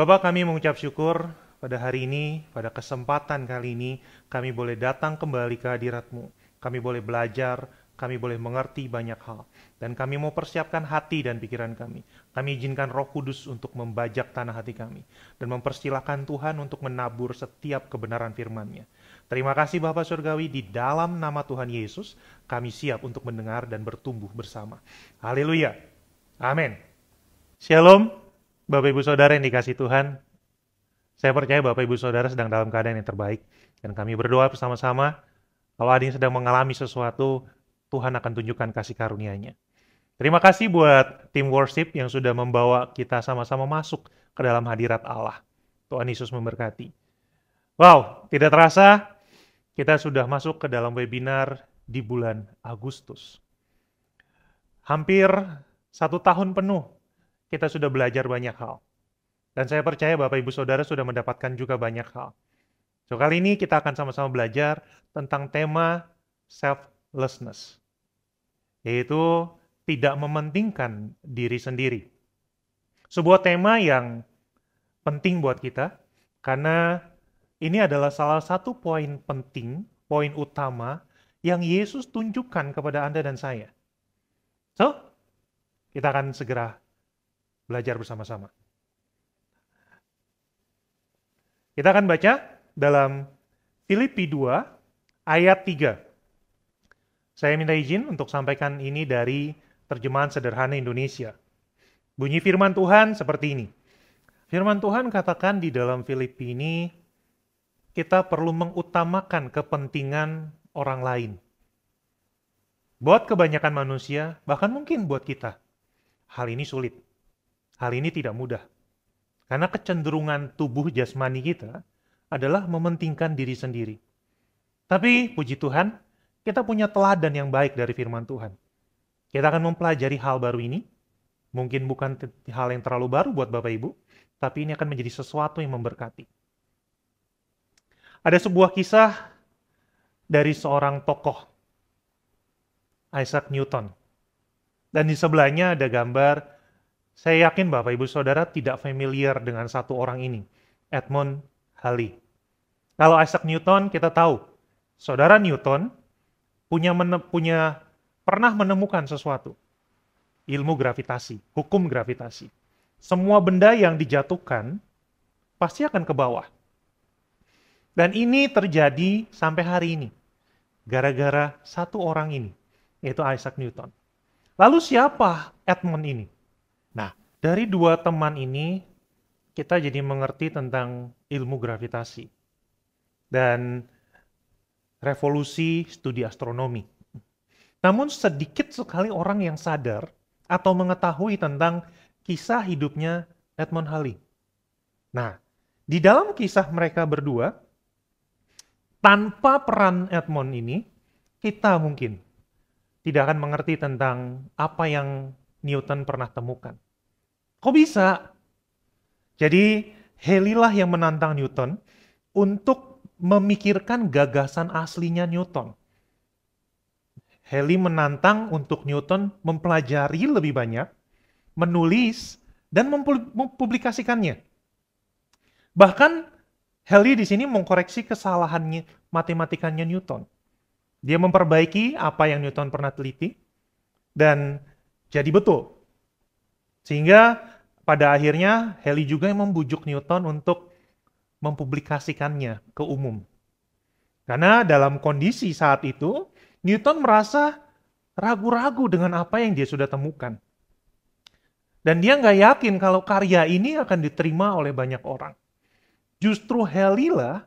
Bapak, kami mengucap syukur pada hari ini, pada kesempatan kali ini, kami boleh datang kembali ke hadirat-Mu. Kami boleh belajar, kami boleh mengerti banyak hal. Dan kami mau persiapkan hati dan pikiran kami. Kami izinkan Roh Kudus untuk membajak tanah hati kami. Dan mempersilahkan Tuhan untuk menabur setiap kebenaran firman-Nya. Terima kasih Bapak Surgawi, di dalam nama Tuhan Yesus, kami siap untuk mendengar dan bertumbuh bersama. Haleluya. Amin. Shalom. Bapak Ibu Saudara yang dikasih Tuhan, saya percaya Bapak Ibu Saudara sedang dalam keadaan yang terbaik. Dan kami berdoa bersama-sama, kalau ada yang sedang mengalami sesuatu, Tuhan akan tunjukkan kasih karunia-Nya. Terima kasih buat tim worship yang sudah membawa kita sama-sama masuk ke dalam hadirat Allah. Tuhan Yesus memberkati. Wow, tidak terasa kita sudah masuk ke dalam webinar di bulan Agustus. Hampir 1 tahun penuh kita sudah belajar banyak hal. Dan saya percaya Bapak Ibu Saudara sudah mendapatkan juga banyak hal. So, kali ini kita akan sama-sama belajar tentang tema selflessness, yaitu tidak mementingkan diri sendiri. Sebuah tema yang penting buat kita, karena ini adalah salah satu poin penting, poin utama yang Yesus tunjukkan kepada Anda dan saya. So, kita akan segera belajar bersama-sama. Kita akan baca dalam Filipi 2 ayat 3. Saya minta izin untuk sampaikan ini dari terjemahan sederhana Indonesia. Bunyi firman Tuhan seperti ini. Firman Tuhan katakan di dalam Filipi ini, kita perlu mengutamakan kepentingan orang lain. Buat kebanyakan manusia, bahkan mungkin buat kita, hal ini sulit. Hal ini tidak mudah. Karena kecenderungan tubuh jasmani kita adalah mementingkan diri sendiri. Tapi puji Tuhan, kita punya teladan yang baik dari firman Tuhan. Kita akan mempelajari hal baru ini. Mungkin bukan hal yang terlalu baru buat Bapak Ibu, tapi ini akan menjadi sesuatu yang memberkati. Ada sebuah kisah dari seorang tokoh, Isaac Newton. Dan di sebelahnya ada gambar. Saya yakin Bapak Ibu Saudara tidak familiar dengan satu orang ini, Edmund Halley. Kalau Isaac Newton kita tahu, Saudara Newton pernah menemukan sesuatu, ilmu gravitasi, hukum gravitasi. Semua benda yang dijatuhkan pasti akan ke bawah. Dan ini terjadi sampai hari ini, gara-gara satu orang ini, yaitu Isaac Newton. Lalu siapa Edmund ini? Nah, dari dua teman ini, kita jadi mengerti tentang ilmu gravitasi dan revolusi studi astronomi. Namun sedikit sekali orang yang sadar atau mengetahui tentang kisah hidupnya Edmund Halley. Nah, di dalam kisah mereka berdua, tanpa peran Edmund ini, kita mungkin tidak akan mengerti tentang apa yang Newton pernah temukan. Kok bisa? Jadi, Halley lah yang menantang Newton untuk memikirkan gagasan aslinya Newton. Halley menantang untuk Newton mempelajari lebih banyak, menulis, dan mempublikasikannya. Bahkan, Halley di sini mengkoreksi kesalahannya matematikanya Newton. Dia memperbaiki apa yang Newton pernah teliti, dan jadi betul. Sehingga pada akhirnya Halley juga yang membujuk Newton untuk mempublikasikannya ke umum. Karena dalam kondisi saat itu, Newton merasa ragu-ragu dengan apa yang dia sudah temukan. Dan dia nggak yakin kalau karya ini akan diterima oleh banyak orang. Justru Halley lah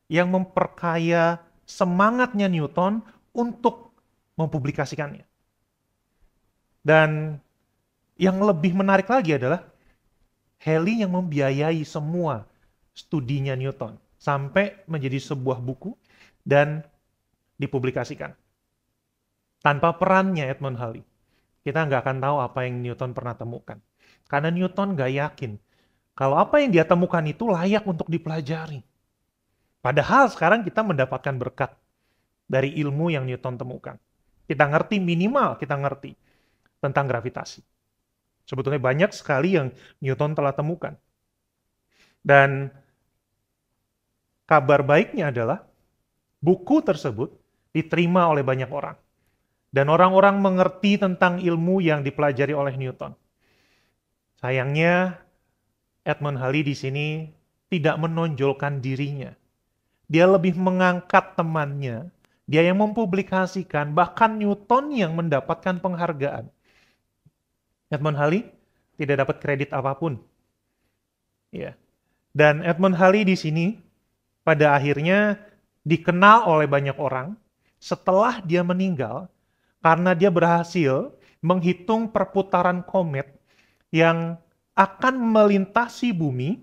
yang memperkaya semangatnya Newton untuk mempublikasikannya. Dan yang lebih menarik lagi adalah Halley yang membiayai semua studinya Newton sampai menjadi sebuah buku dan dipublikasikan. Tanpa perannya Edmund Halley, kita nggak akan tahu apa yang Newton pernah temukan. Karena Newton nggak yakin kalau apa yang dia temukan itu layak untuk dipelajari. Padahal sekarang kita mendapatkan berkat dari ilmu yang Newton temukan. Kita ngerti, minimal kita ngerti tentang gravitasi. Sebetulnya banyak sekali yang Newton telah temukan. Dan kabar baiknya adalah buku tersebut diterima oleh banyak orang. Dan orang-orang mengerti tentang ilmu yang dipelajari oleh Newton. Sayangnya, Edmund Halley di sini tidak menonjolkan dirinya. Dia lebih mengangkat temannya. Dia yang mempublikasikan, bahkan Newton yang mendapatkan penghargaan. Edmund Halley tidak dapat kredit apapun. Ya. Dan Edmund Halley di sini pada akhirnya dikenal oleh banyak orang setelah dia meninggal karena dia berhasil menghitung perputaran komet yang akan melintasi bumi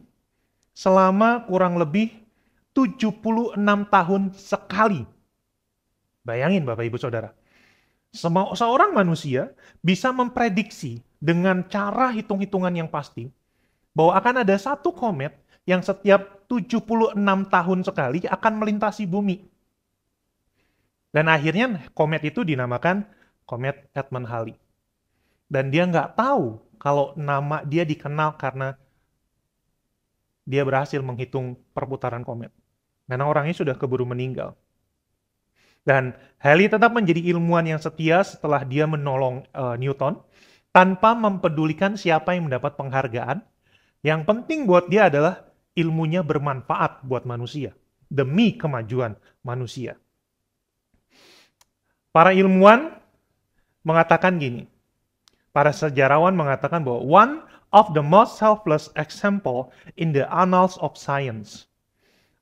selama kurang lebih 76 tahun sekali. Bayangin Bapak Ibu Saudara. Seorang manusia bisa memprediksi dengan cara hitung-hitungan yang pasti bahwa akan ada satu komet yang setiap 76 tahun sekali akan melintasi bumi. Dan akhirnya komet itu dinamakan komet Edmund Halley. Dan dia nggak tahu kalau nama dia dikenal karena dia berhasil menghitung perputaran komet. Karena orangnya sudah keburu meninggal. Dan Halley tetap menjadi ilmuwan yang setia setelah dia menolong Newton tanpa mempedulikan siapa yang mendapat penghargaan. Yang penting buat dia adalah ilmunya bermanfaat buat manusia demi kemajuan manusia. Para ilmuwan mengatakan gini, para sejarawan mengatakan bahwa one of the most selfless example in the annals of science.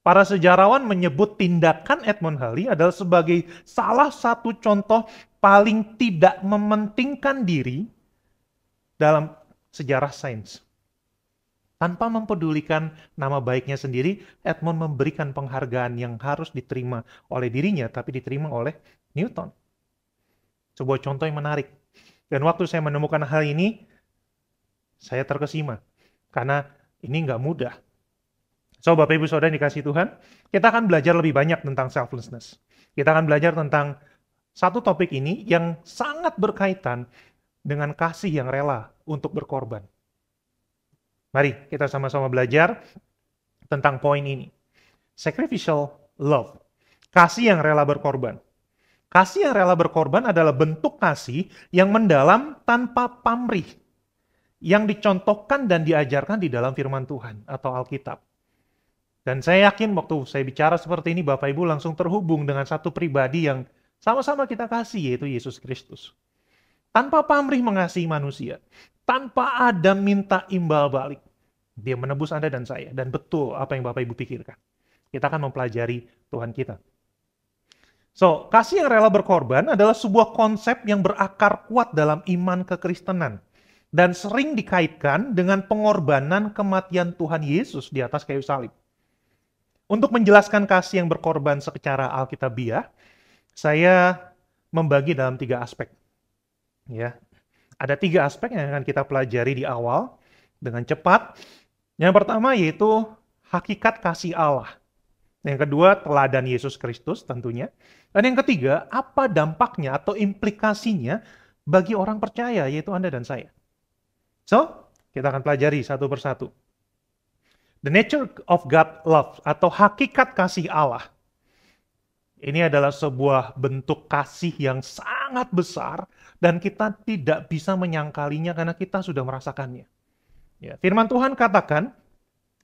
Para sejarawan menyebut tindakan Edmund Halley adalah sebagai salah satu contoh paling tidak mementingkan diri dalam sejarah sains. Tanpa mempedulikan nama baiknya sendiri, Edmund memberikan penghargaan yang harus diterima oleh dirinya, tapi diterima oleh Newton. Sebuah contoh yang menarik. Dan waktu saya menemukan hal ini, saya terkesima. Karena ini nggak mudah. So, Bapak Ibu Saudara dikasih Tuhan, kita akan belajar lebih banyak tentang selflessness. Kita akan belajar tentang satu topik ini yang sangat berkaitan dengan kasih yang rela untuk berkorban. Mari kita sama-sama belajar tentang poin ini. Sacrificial love. Kasih yang rela berkorban. Kasih yang rela berkorban adalah bentuk kasih yang mendalam tanpa pamrih, yang dicontohkan dan diajarkan di dalam firman Tuhan atau Alkitab. Dan saya yakin waktu saya bicara seperti ini, Bapak Ibu langsung terhubung dengan satu pribadi yang sama-sama kita kasih, yaitu Yesus Kristus. Tanpa pamrih mengasihi manusia, tanpa ada minta imbal balik. Dia menebus Anda dan saya, dan betul apa yang Bapak Ibu pikirkan. Kita akan mempelajari Tuhan kita. So, kasih yang rela berkorban adalah sebuah konsep yang berakar kuat dalam iman kekristenan dan sering dikaitkan dengan pengorbanan kematian Tuhan Yesus di atas kayu salib. Untuk menjelaskan kasih yang berkorban secara alkitabiah, saya membagi dalam 3 aspek. Ya, ada 3 aspek yang akan kita pelajari di awal dengan cepat. Yang pertama yaitu hakikat kasih Allah. Yang kedua, teladan Yesus Kristus tentunya. Dan yang ketiga, apa dampaknya atau implikasinya bagi orang percaya, yaitu Anda dan saya. So, kita akan pelajari satu persatu. The nature of God love, atau hakikat kasih Allah. Ini adalah sebuah bentuk kasih yang sangat besar, dan kita tidak bisa menyangkalinya karena kita sudah merasakannya. Ya, firman Tuhan katakan,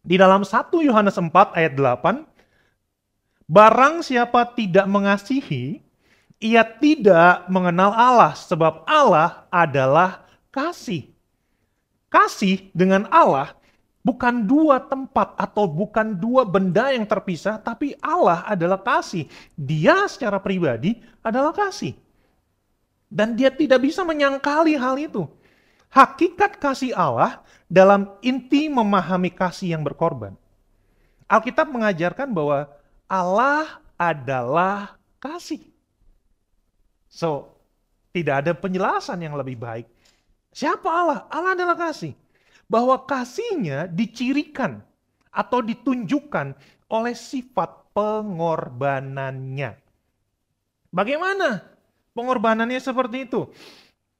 di dalam 1 Yohanes 4 ayat 8, barang siapa tidak mengasihi, ia tidak mengenal Allah, sebab Allah adalah kasih. Kasih dengan Allah bukan 2 tempat atau bukan 2 benda yang terpisah, tapi Allah adalah kasih. Dia secara pribadi adalah kasih. Dan dia tidak bisa menyangkali hal itu. Hakikat kasih Allah dalam inti memahami kasih yang berkorban. Alkitab mengajarkan bahwa Allah adalah kasih. So, tidak ada penjelasan yang lebih baik. Siapa Allah? Allah adalah kasih. Bahwa kasihnya dicirikan atau ditunjukkan oleh sifat pengorbanannya. Bagaimana pengorbanannya seperti itu?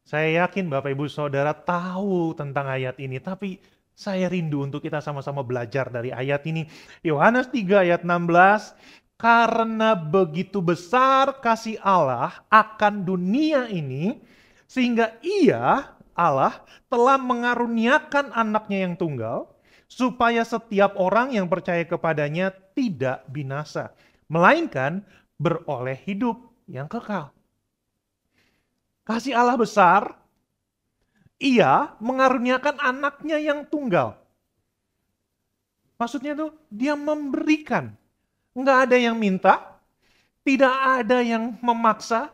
Saya yakin Bapak Ibu Saudara tahu tentang ayat ini, tapi Saya rindu untuk kita sama-sama belajar dari ayat ini. Yohanes 3 ayat 16, karena begitu besar kasih Allah akan dunia ini, sehingga ia, Allah, telah mengaruniakan anaknya yang tunggal, supaya setiap orang yang percaya kepadanya tidak binasa, melainkan beroleh hidup yang kekal. Kasih Allah besar, ia mengaruniakan anaknya yang tunggal. Maksudnya tuh dia memberikan. Nggak ada yang minta, tidak ada yang memaksa,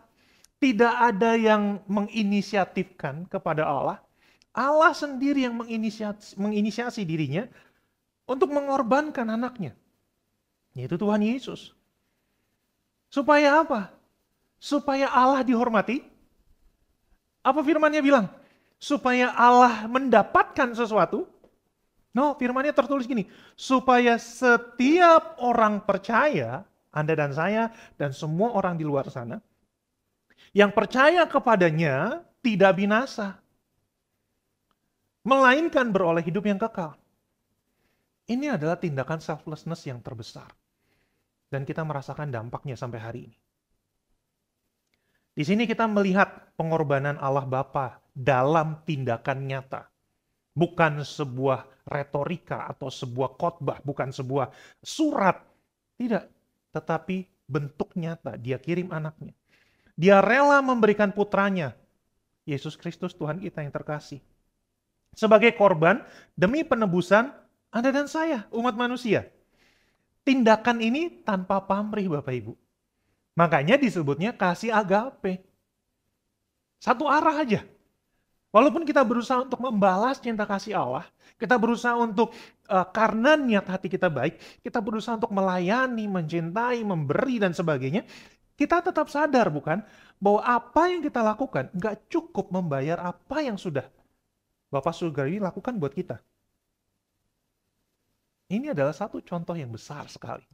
tidak ada yang menginisiatifkan kepada Allah. Allah sendiri yang menginisiasi dirinya untuk mengorbankan anaknya, yaitu Tuhan Yesus. Supaya apa? Supaya Allah dihormati. Apa firman-Nya bilang? Supaya Allah mendapatkan sesuatu. No, firman-Nya tertulis gini, supaya setiap orang percaya, Anda dan saya, dan semua orang di luar sana, yang percaya kepadanya tidak binasa, melainkan beroleh hidup yang kekal. Ini adalah tindakan selflessness yang terbesar. Dan kita merasakan dampaknya sampai hari ini. Di sini kita melihat pengorbanan Allah Bapa dalam tindakan nyata. Bukan sebuah retorika atau sebuah khotbah, bukan sebuah surat. Tidak, tetapi bentuk nyata. Dia kirim anaknya. Dia rela memberikan putranya, Yesus Kristus Tuhan kita yang terkasih, sebagai korban demi penebusan Anda dan saya, umat manusia. Tindakan ini tanpa pamrih Bapak Ibu. Makanya disebutnya kasih agape. Satu arah aja. Walaupun kita berusaha untuk membalas cinta kasih Allah, kita berusaha untuk, karena niat hati kita baik, kita berusaha untuk melayani, mencintai, memberi, dan sebagainya, kita tetap sadar bukan, bahwa apa yang kita lakukan nggak cukup membayar apa yang sudah Bapak Surgawi lakukan buat kita. Ini adalah satu contoh yang besar sekali.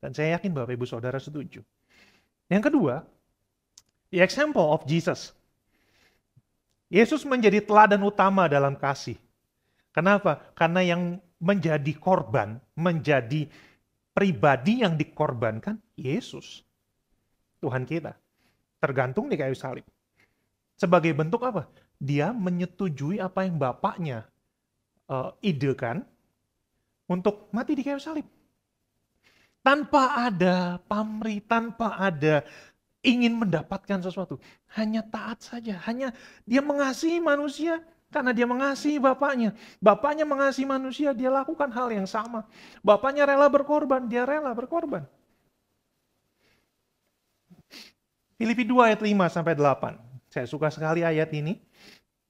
Dan saya yakin Bapak Ibu Saudara setuju. Yang kedua, the example of Jesus. Yesus menjadi teladan utama dalam kasih. Kenapa? Karena yang menjadi korban, menjadi pribadi yang dikorbankan, Yesus. Tuhan kita. Tergantung di kayu salib. Sebagai bentuk apa? Dia menyetujui apa yang Bapaknya idekan untuk mati di kayu salib. Tanpa ada pamrih, tanpa ada ingin mendapatkan sesuatu. Hanya taat saja. Hanya dia mengasihi manusia karena dia mengasihi Bapaknya. Bapaknya mengasihi manusia, dia lakukan hal yang sama. Bapaknya rela berkorban, dia rela berkorban. Filipi 2 ayat 5 sampai 8. Saya suka sekali ayat ini.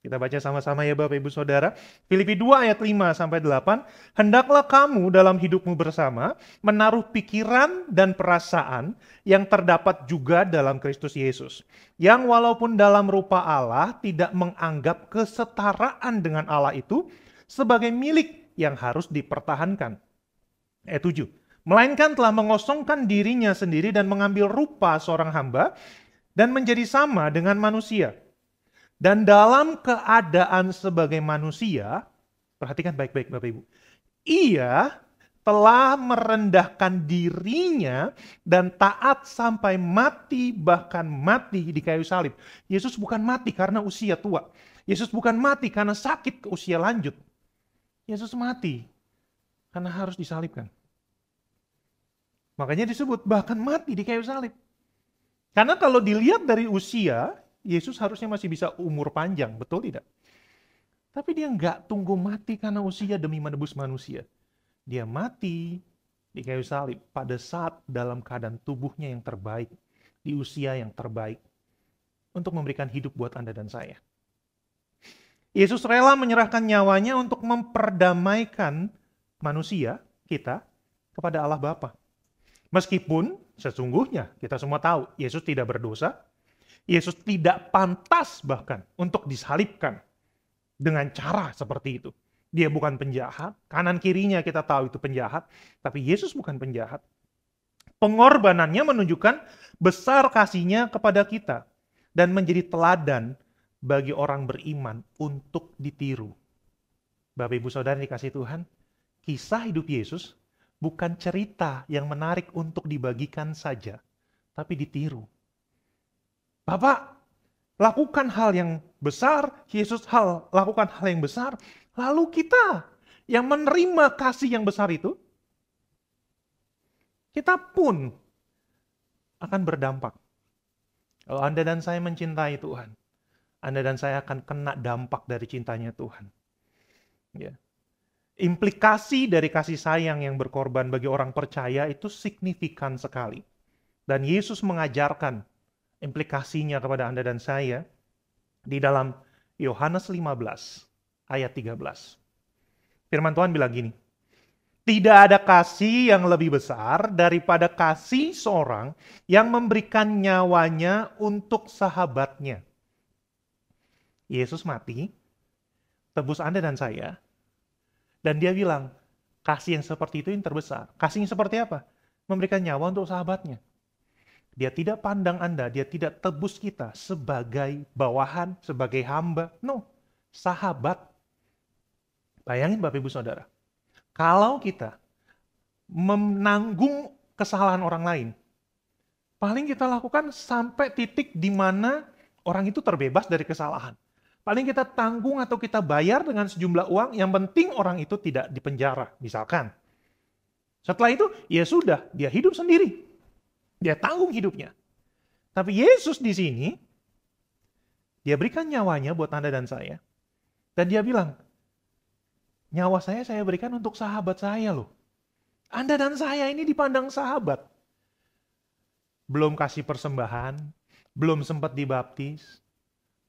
Kita baca sama-sama ya Bapak Ibu Saudara. Filipi 2 ayat 5 sampai 8. Hendaklah kamu dalam hidupmu bersama menaruh pikiran dan perasaan yang terdapat juga dalam Kristus Yesus. Yang walaupun dalam rupa Allah tidak menganggap kesetaraan dengan Allah itu sebagai milik yang harus dipertahankan. Ayat 7. Melainkan telah mengosongkan dirinya sendiri dan mengambil rupa seorang hamba dan menjadi sama dengan manusia. Dan dalam keadaan sebagai manusia, perhatikan baik-baik Bapak Ibu, ia telah merendahkan dirinya dan taat sampai mati, bahkan mati di kayu salib. Yesus bukan mati karena usia tua. Yesus bukan mati karena sakit ke usia lanjut. Yesus mati karena harus disalibkan. Makanya disebut bahkan mati di kayu salib. Karena kalau dilihat dari usia, Yesus harusnya masih bisa umur panjang, betul tidak? Tapi dia nggak tunggu mati karena usia demi menebus manusia. Dia mati di kayu salib pada saat dalam keadaan tubuhnya yang terbaik, di usia yang terbaik, untuk memberikan hidup buat Anda dan saya. Yesus rela menyerahkan nyawanya untuk memperdamaikan manusia, kita, kepada Allah Bapa. Meskipun sesungguhnya kita semua tahu Yesus tidak berdosa, Yesus tidak pantas bahkan untuk disalibkan dengan cara seperti itu. Dia bukan penjahat, kanan kirinya kita tahu itu penjahat, tapi Yesus bukan penjahat. Pengorbanannya menunjukkan besar kasihnya kepada kita dan menjadi teladan bagi orang beriman untuk ditiru. Bapak Ibu Saudara dikasih Tuhan, kisah hidup Yesus bukan cerita yang menarik untuk dibagikan saja, tapi ditiru. Bapak lakukan hal yang besar, Yesus lakukan hal yang besar, lalu kita yang menerima kasih yang besar itu, kita pun akan berdampak. Kalau Anda dan saya mencintai Tuhan, Anda dan saya akan kena dampak dari cintanya Tuhan. Ya. Implikasi dari kasih sayang yang berkorban bagi orang percaya itu signifikan sekali. Dan Yesus mengajarkan implikasinya kepada Anda dan saya di dalam Yohanes 15 ayat 13. Firman Tuhan bilang gini, tidak ada kasih yang lebih besar daripada kasih seorang yang memberikan nyawanya untuk sahabatnya. Yesus mati, tebus Anda dan saya, dan dia bilang, kasih yang seperti itu yang terbesar. Kasih yang seperti apa? Memberikan nyawa untuk sahabatnya. Dia tidak pandang Anda, dia tidak tebus kita sebagai bawahan, sebagai hamba. No, sahabat. Bayangin Bapak Ibu Saudara, kalau kita menanggung kesalahan orang lain, paling kita lakukan sampai titik di mana orang itu terbebas dari kesalahan. Paling kita tanggung atau kita bayar dengan sejumlah uang, yang penting orang itu tidak dipenjara, misalkan. Setelah itu, ya sudah, dia hidup sendiri. Dia tanggung hidupnya. Tapi Yesus di sini, dia berikan nyawanya buat Anda dan saya. Dan dia bilang, nyawa saya berikan untuk sahabat saya loh. Anda dan saya ini dipandang sahabat. Belum kasih persembahan, belum sempat dibaptis,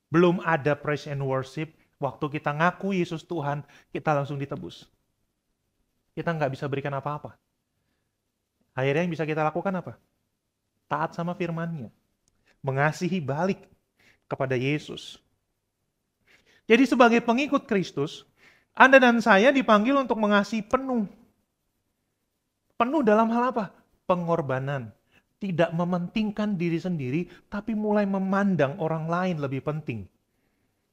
belum ada praise and worship. Waktu kita ngaku Yesus Tuhan, kita langsung ditebus. Kita nggak bisa berikan apa-apa. Akhirnya yang bisa kita lakukan apa? Taat sama firman-Nya. Mengasihi balik kepada Yesus. Jadi sebagai pengikut Kristus, Anda dan saya dipanggil untuk mengasihi penuh. Penuh dalam hal apa? Pengorbanan. Tidak mementingkan diri sendiri, tapi mulai memandang orang lain lebih penting.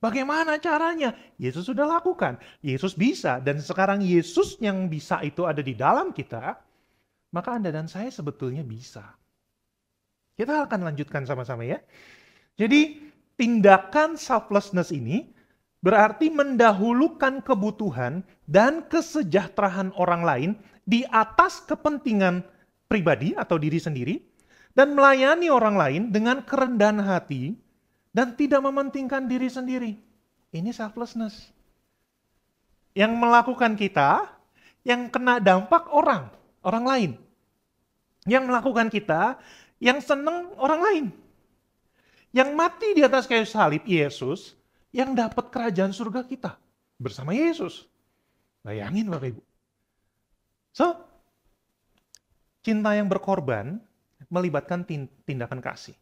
Bagaimana caranya? Yesus sudah lakukan. Yesus bisa, dan sekarang Yesus yang bisa itu ada di dalam kita, maka Anda dan saya sebetulnya bisa. Kita akan lanjutkan sama-sama ya. Jadi tindakan selflessness ini berarti mendahulukan kebutuhan dan kesejahteraan orang lain di atas kepentingan pribadi atau diri sendiri, dan melayani orang lain dengan kerendahan hati dan tidak mementingkan diri sendiri. Ini selflessness. Yang melakukan kita, yang kena dampak orang lain. Yang melakukan kita, yang seneng orang lain. Yang mati di atas kayu salib, Yesus, yang dapat kerajaan surga kita bersama Yesus. Bayangin Bapak Ibu. So, cinta yang berkorban melibatkan tindakan kasih.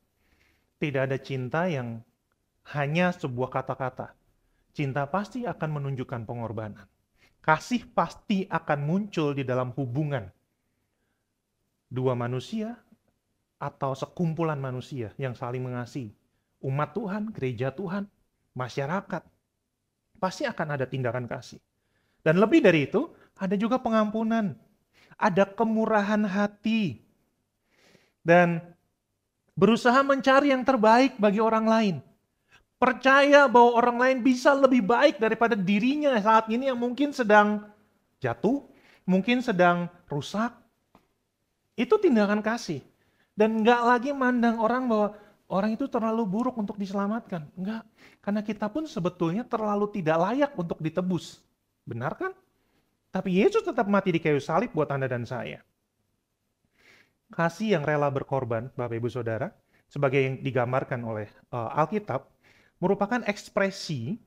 Tidak ada cinta yang hanya sebuah kata-kata. Cinta pasti akan menunjukkan pengorbanan. Kasih pasti akan muncul di dalam hubungan dua manusia atau sekumpulan manusia yang saling mengasihi. Umat Tuhan, gereja Tuhan, masyarakat. Pasti akan ada tindakan kasih. Dan lebih dari itu, ada juga pengampunan. Ada kemurahan hati. Dan berusaha mencari yang terbaik bagi orang lain. Percaya bahwa orang lain bisa lebih baik daripada dirinya saat ini yang mungkin sedang jatuh, mungkin sedang rusak. Itu tindakan kasih. Dan nggak lagi mandang orang bahwa orang itu terlalu buruk untuk diselamatkan. Enggak, karena kita pun sebetulnya terlalu tidak layak untuk ditebus. Benar kan? Tapi Yesus tetap mati di kayu salib buat Anda dan saya. Kasih yang rela berkorban, Bapak Ibu Saudara, sebagai yang digambarkan oleh Alkitab, merupakan ekspresi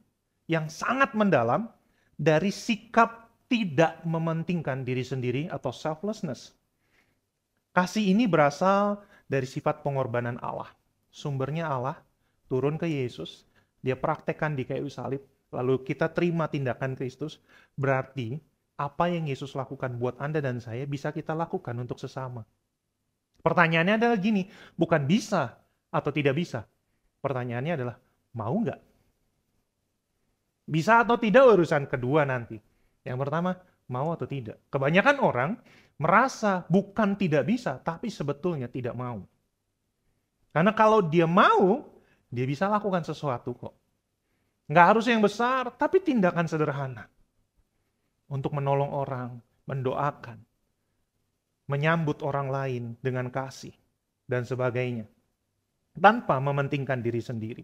yang sangat mendalam dari sikap tidak mementingkan diri sendiri atau selflessness. Kasih ini berasal dari sifat pengorbanan Allah. Sumbernya Allah, turun ke Yesus, dia praktekkan di kayu salib, lalu kita terima tindakan Kristus, berarti apa yang Yesus lakukan buat Anda dan saya bisa kita lakukan untuk sesama. Pertanyaannya adalah gini, bukan bisa atau tidak bisa. Pertanyaannya adalah, mau nggak? Bisa atau tidak urusan kedua nanti. Yang pertama, mau atau tidak. Kebanyakan orang merasa bukan tidak bisa, tapi sebetulnya tidak mau. Karena kalau dia mau, dia bisa lakukan sesuatu kok. Nggak harus yang besar, tapi tindakan sederhana. Untuk menolong orang, mendoakan, menyambut orang lain dengan kasih, dan sebagainya. Tanpa mementingkan diri sendiri.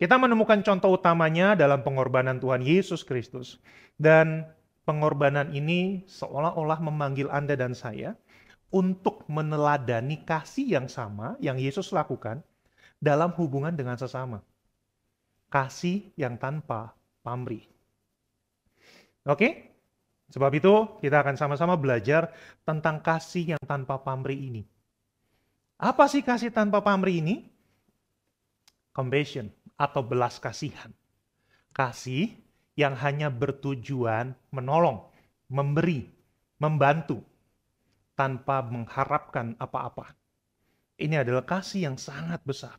Kita menemukan contoh utamanya dalam pengorbanan Tuhan Yesus Kristus. Dan pengorbanan ini seolah-olah memanggil Anda dan saya untuk meneladani kasih yang sama yang Yesus lakukan dalam hubungan dengan sesama. Kasih yang tanpa pamrih. Oke? Sebab itu kita akan sama-sama belajar tentang kasih yang tanpa pamrih ini. Apa sih kasih tanpa pamrih ini? Compassion atau belas kasihan. Kasih yang hanya bertujuan menolong, memberi, membantu, tanpa mengharapkan apa-apa. Ini adalah kasih yang sangat besar.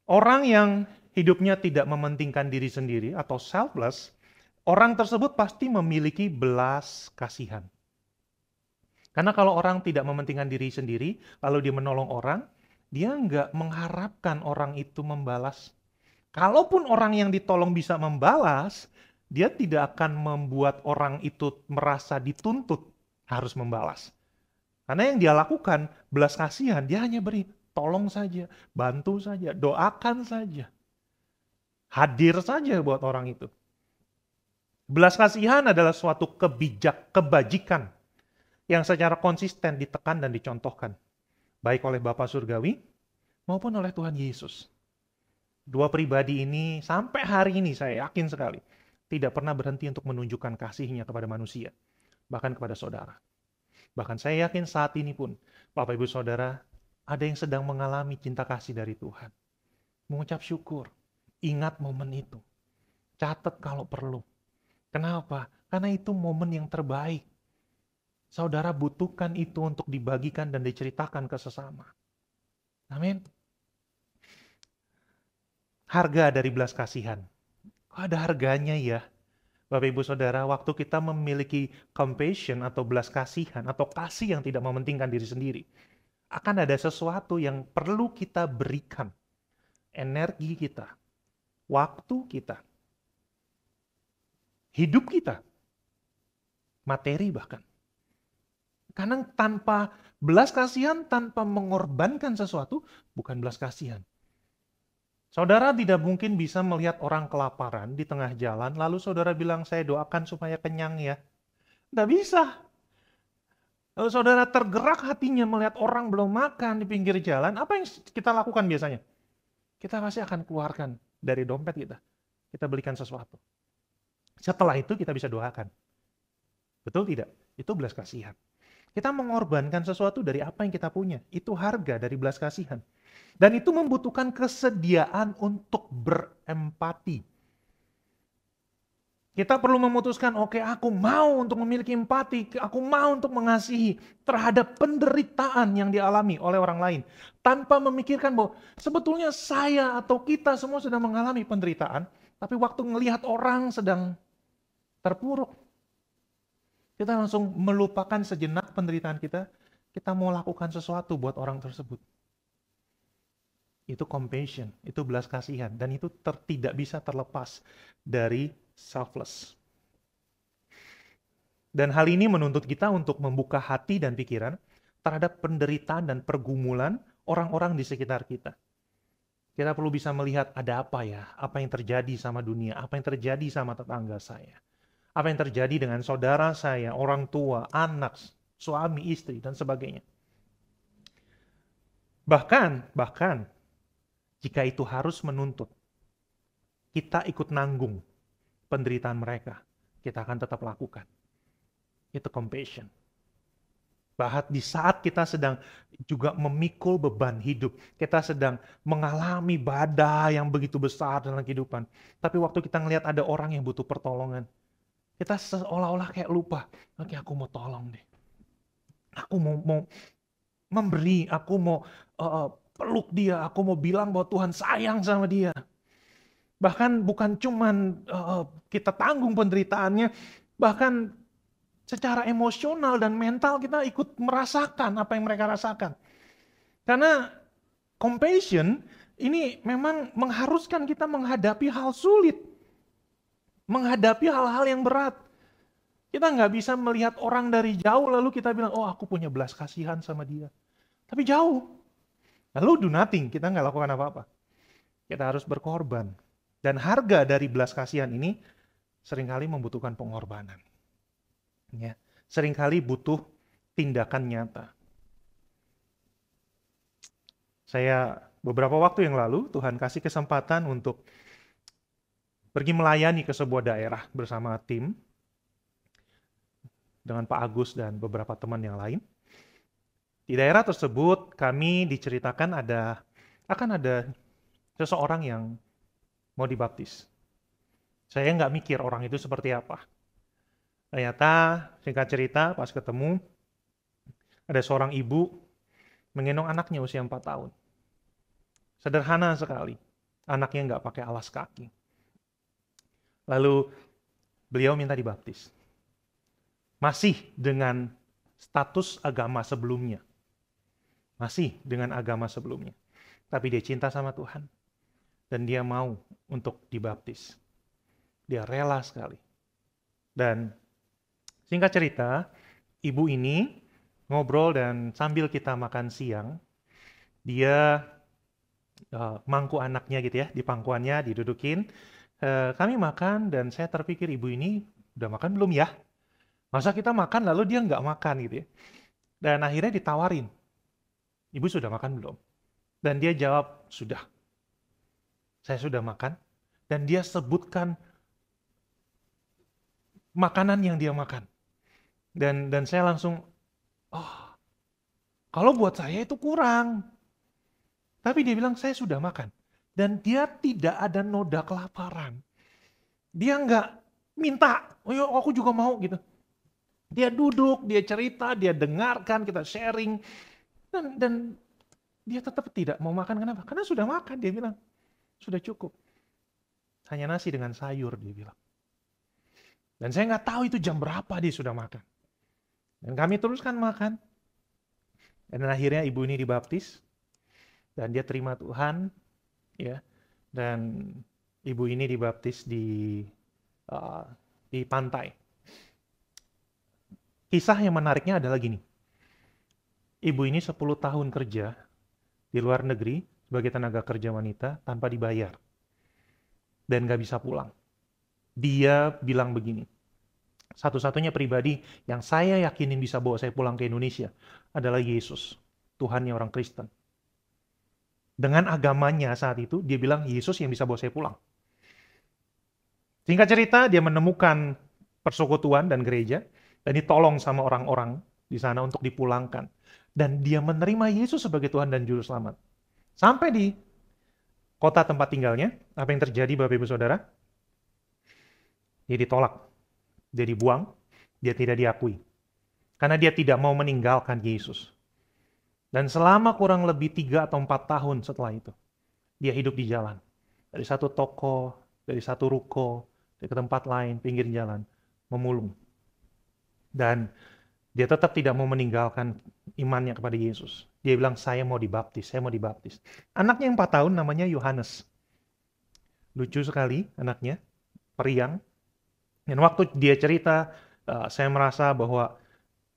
Orang yang hidupnya tidak mementingkan diri sendiri atau selfless, orang tersebut pasti memiliki belas kasihan. Karena kalau orang tidak mementingkan diri sendiri, lalu dia menolong orang, dia nggak mengharapkan orang itu membalas. Kalaupun orang yang ditolong bisa membalas, dia tidak akan membuat orang itu merasa dituntut harus membalas. Karena yang dia lakukan, belas kasihan, dia hanya beri, tolong saja, bantu saja, doakan saja. Hadir saja buat orang itu. Belas kasihan adalah suatu kebajikan yang secara konsisten ditekan dan dicontohkan, baik oleh Bapa Surgawi maupun oleh Tuhan Yesus. Dua pribadi ini sampai hari ini saya yakin sekali tidak pernah berhenti untuk menunjukkan kasihnya kepada manusia, bahkan kepada saudara. Bahkan saya yakin saat ini pun, Bapak Ibu Saudara, ada yang sedang mengalami cinta kasih dari Tuhan. Mengucap syukur, ingat momen itu. Catat kalau perlu. Kenapa? Karena itu momen yang terbaik. Saudara butuhkan itu untuk dibagikan dan diceritakan ke sesama. Amin. Harga dari belas kasihan. Kok ada harganya ya? Bapak Ibu Saudara, waktu kita memiliki compassion atau belas kasihan atau kasih yang tidak mementingkan diri sendiri, akan ada sesuatu yang perlu kita berikan. Energi kita, waktu kita, hidup kita, materi bahkan. Karena tanpa belas kasihan, tanpa mengorbankan sesuatu, bukan belas kasihan. Saudara tidak mungkin bisa melihat orang kelaparan di tengah jalan, lalu saudara bilang, saya doakan supaya kenyang ya. Tidak bisa. Lalu saudara tergerak hatinya melihat orang belum makan di pinggir jalan, apa yang kita lakukan biasanya? Kita pasti akan keluarkan dari dompet kita. Kita belikan sesuatu. Setelah itu kita bisa doakan. Betul tidak? Itu belas kasihan. Kita mengorbankan sesuatu dari apa yang kita punya. Itu harga dari belas kasihan. Dan itu membutuhkan kesediaan untuk berempati. Kita perlu memutuskan, oke, aku mau untuk memiliki empati, aku mau untuk mengasihi terhadap penderitaan yang dialami oleh orang lain. Tanpa memikirkan bahwa sebetulnya saya atau kita semua sedang mengalami penderitaan, tapi waktu melihat orang sedang terpuruk, kita langsung melupakan sejenak penderitaan kita, kita mau lakukan sesuatu buat orang tersebut. Itu compassion, itu belas kasihan, dan itu tidak bisa terlepas dari selfless. Dan hal ini menuntut kita untuk membuka hati dan pikiran terhadap penderitaan dan pergumulan orang-orang di sekitar kita. Kita perlu bisa melihat ada apa ya, apa yang terjadi sama dunia, apa yang terjadi sama tetangga saya. Apa yang terjadi dengan saudara saya, orang tua, anak, suami, istri, dan sebagainya. Bahkan, jika itu harus menuntut kita ikut nanggung penderitaan mereka, kita akan tetap lakukan. Itu compassion. Bahkan di saat kita sedang juga memikul beban hidup, kita sedang mengalami badai yang begitu besar dalam kehidupan, tapi waktu kita ngelihat ada orang yang butuh pertolongan, kita seolah-olah kayak lupa, oke, aku mau tolong deh. Aku mau memberi, aku mau peluk dia, aku mau bilang bahwa Tuhan sayang sama dia. Bahkan bukan cuman kita tanggung penderitaannya, bahkan secara emosional dan mental kita ikut merasakan apa yang mereka rasakan. Karena compassion ini memang mengharuskan kita menghadapi hal sulit, menghadapi hal-hal yang berat. Kita nggak bisa melihat orang dari jauh lalu kita bilang, oh aku punya belas kasihan sama dia. Tapi jauh. Lalu do nothing, kita nggak lakukan apa-apa. Kita harus berkorban. Dan harga dari belas kasihan ini seringkali membutuhkan pengorbanan. Ya, seringkali butuh tindakan nyata. Saya beberapa waktu yang lalu, Tuhan kasih kesempatan untuk pergi melayani ke sebuah daerah bersama tim dengan Pak Agus dan beberapa teman yang lain. Di daerah tersebut kami diceritakan akan ada seseorang yang mau dibaptis. Saya nggak mikir orang itu seperti apa. Ternyata singkat cerita pas ketemu ada seorang ibu menggendong anaknya usia 4 tahun. Sederhana sekali. Anaknya nggak pakai alas kaki. Lalu beliau minta dibaptis. Masih dengan status agama sebelumnya. Masih dengan agama sebelumnya. Tapi dia cinta sama Tuhan. Dan dia mau untuk dibaptis. Dia rela sekali. Dan singkat cerita, ibu ini ngobrol dan sambil kita makan siang, dia mangku anaknya gitu ya, di pangkuannya didudukin. Kami makan dan saya terpikir ibu ini udah makan belum ya? Masa kita makan lalu dia nggak makan gitu ya. Dan akhirnya ditawarin, ibu sudah makan belum? Dan dia jawab, sudah. Saya sudah makan. Dan dia sebutkan makanan yang dia makan. Dan saya langsung, oh, kalau buat saya itu kurang. Tapi dia bilang, saya sudah makan. Dan dia tidak ada noda kelaparan. Dia nggak minta, oh ya aku juga mau gitu. Dia duduk, dia cerita, dia dengarkan, kita sharing. Dan dia tetap tidak mau makan, kenapa? Karena sudah makan, dia bilang. Sudah cukup. Hanya nasi dengan sayur, dia bilang. Dan saya nggak tahu itu jam berapa dia sudah makan. Dan kami teruskan makan. Dan akhirnya ibu ini dibaptis. Dan dia terima Tuhan. Ya. Dan ibu ini dibaptis di pantai. Kisah yang menariknya adalah gini. Ibu ini 10 tahun kerja di luar negeri sebagai tenaga kerja wanita tanpa dibayar. Dan gak bisa pulang. Dia bilang begini, satu-satunya pribadi yang saya yakinin bisa bawa saya pulang ke Indonesia adalah Yesus, Tuhannya orang Kristen. Dengan agamanya saat itu, dia bilang Yesus yang bisa bawa saya pulang. Singkat cerita, dia menemukan persekutuan dan gereja, dan ditolong sama orang-orang di sana untuk dipulangkan. Dan dia menerima Yesus sebagai Tuhan dan Juru Selamat. Sampai di kota tempat tinggalnya, apa yang terjadi Bapak Ibu Saudara? Dia ditolak, dia dibuang, dia tidak diakui. Karena dia tidak mau meninggalkan Yesus. Dan selama kurang lebih 3 atau 4 tahun setelah itu, dia hidup di jalan. Dari satu toko, dari satu ruko, ke tempat lain, pinggir jalan, memulung. Dan dia tetap tidak mau meninggalkan imannya kepada Yesus. Dia bilang, saya mau dibaptis, saya mau dibaptis. Anaknya yang 4 tahun namanya Yohanes. Lucu sekali anaknya, periang. Dan waktu dia cerita, saya merasa bahwa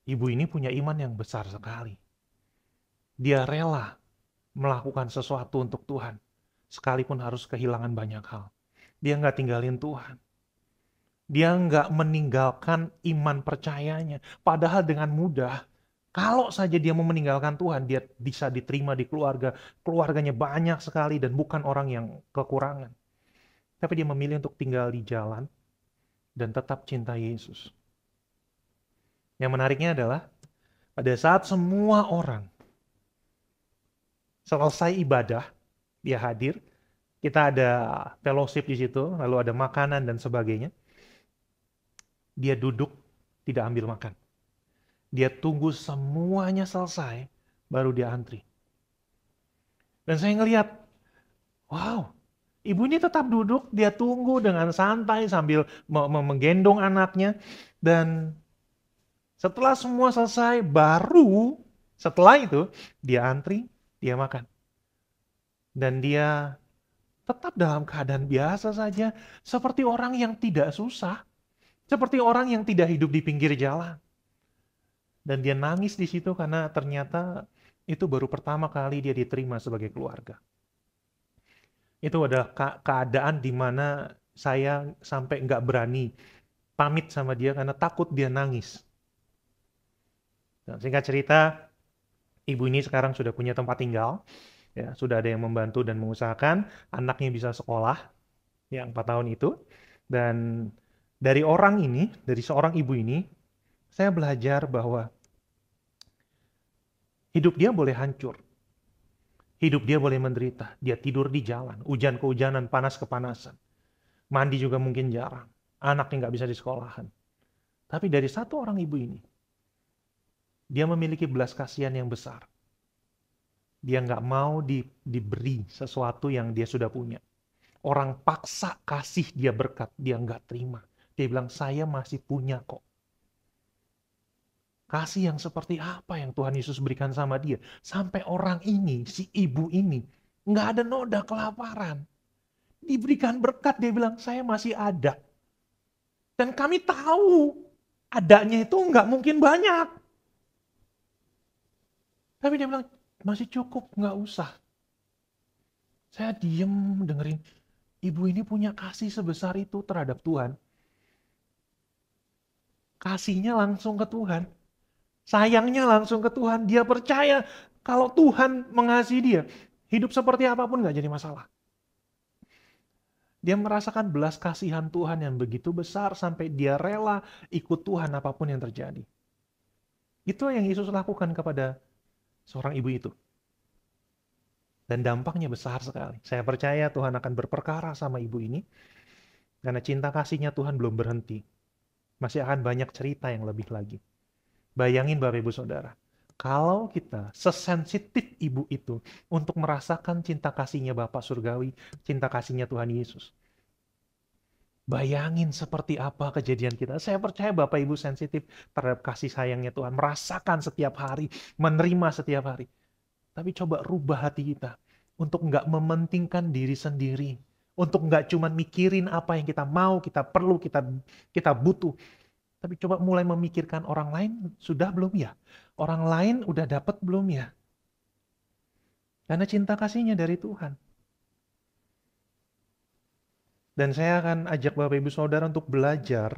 ibu ini punya iman yang besar sekali. Dia rela melakukan sesuatu untuk Tuhan, sekalipun harus kehilangan banyak hal. Dia nggak tinggalin Tuhan. Dia nggak meninggalkan iman percayanya. Padahal dengan mudah, kalau saja dia mau meninggalkan Tuhan, dia bisa diterima di keluarga. Keluarganya banyak sekali dan bukan orang yang kekurangan. Tapi dia memilih untuk tinggal di jalan dan tetap cinta Yesus. Yang menariknya adalah, pada saat semua orang selesai ibadah, dia hadir, kita ada fellowship di situ, lalu ada makanan dan sebagainya. Dia duduk, tidak ambil makan. Dia tunggu semuanya selesai, baru dia antri. Dan saya ngelihat, wow, Ibu ini tetap duduk, dia tunggu dengan santai sambil menggendong anaknya. Dan setelah semua selesai, baru setelah itu dia antri, dia makan. Dan dia tetap dalam keadaan biasa saja, seperti orang yang tidak susah, seperti orang yang tidak hidup di pinggir jalan. Dan dia nangis di situ karena ternyata itu baru pertama kali dia diterima sebagai keluarga. Itu adalah keadaan di mana saya sampai nggak berani pamit sama dia karena takut dia nangis. Dan singkat cerita, ibu ini sekarang sudah punya tempat tinggal, ya, sudah ada yang membantu dan mengusahakan anaknya bisa sekolah, yang 4 tahun itu. Dan dari orang ini, dari seorang ibu ini, saya belajar bahwa hidup dia boleh hancur. Hidup dia boleh menderita. Dia tidur di jalan, hujan kehujanan, panas kepanasan. Mandi juga mungkin jarang. Anaknya nggak bisa di sekolahan. Tapi dari satu orang ibu ini, dia memiliki belas kasihan yang besar. Dia nggak mau diberi sesuatu yang dia sudah punya. Orang paksa kasih dia berkat, dia nggak terima. Dia bilang, saya masih punya kok. Kasih yang seperti apa yang Tuhan Yesus berikan sama dia. Sampai orang ini, si ibu ini, nggak ada noda kelaparan. Diberikan berkat, dia bilang, saya masih ada. Dan kami tahu, adanya itu nggak mungkin banyak. Tapi dia bilang, masih cukup, nggak usah. Saya diem dengerin, ibu ini punya kasih sebesar itu terhadap Tuhan. Kasihnya langsung ke Tuhan. Sayangnya langsung ke Tuhan. Dia percaya kalau Tuhan mengasihi dia, hidup seperti apapun nggak jadi masalah. Dia merasakan belas kasihan Tuhan yang begitu besar sampai dia rela ikut Tuhan apapun yang terjadi. Itu yang Yesus lakukan kepada seorang ibu itu. Dan dampaknya besar sekali. Saya percaya Tuhan akan berperkara sama ibu ini. Karena cinta kasihnya Tuhan belum berhenti. Masih akan banyak cerita yang lebih lagi. Bayangin Bapak Ibu Saudara, kalau kita sesensitif ibu itu untuk merasakan cinta kasihnya Bapa Surgawi, cinta kasihnya Tuhan Yesus. Bayangin seperti apa kejadian kita. Saya percaya Bapak Ibu sensitif terhadap kasih sayangnya Tuhan. Merasakan setiap hari, menerima setiap hari. Tapi coba rubah hati kita untuk nggak mementingkan diri sendiri. Untuk nggak cuma mikirin apa yang kita mau, kita perlu, kita butuh. Tapi coba mulai memikirkan orang lain sudah belum ya? Orang lain udah dapat belum ya? Karena cinta kasihnya dari Tuhan. Dan saya akan ajak Bapak Ibu Saudara untuk belajar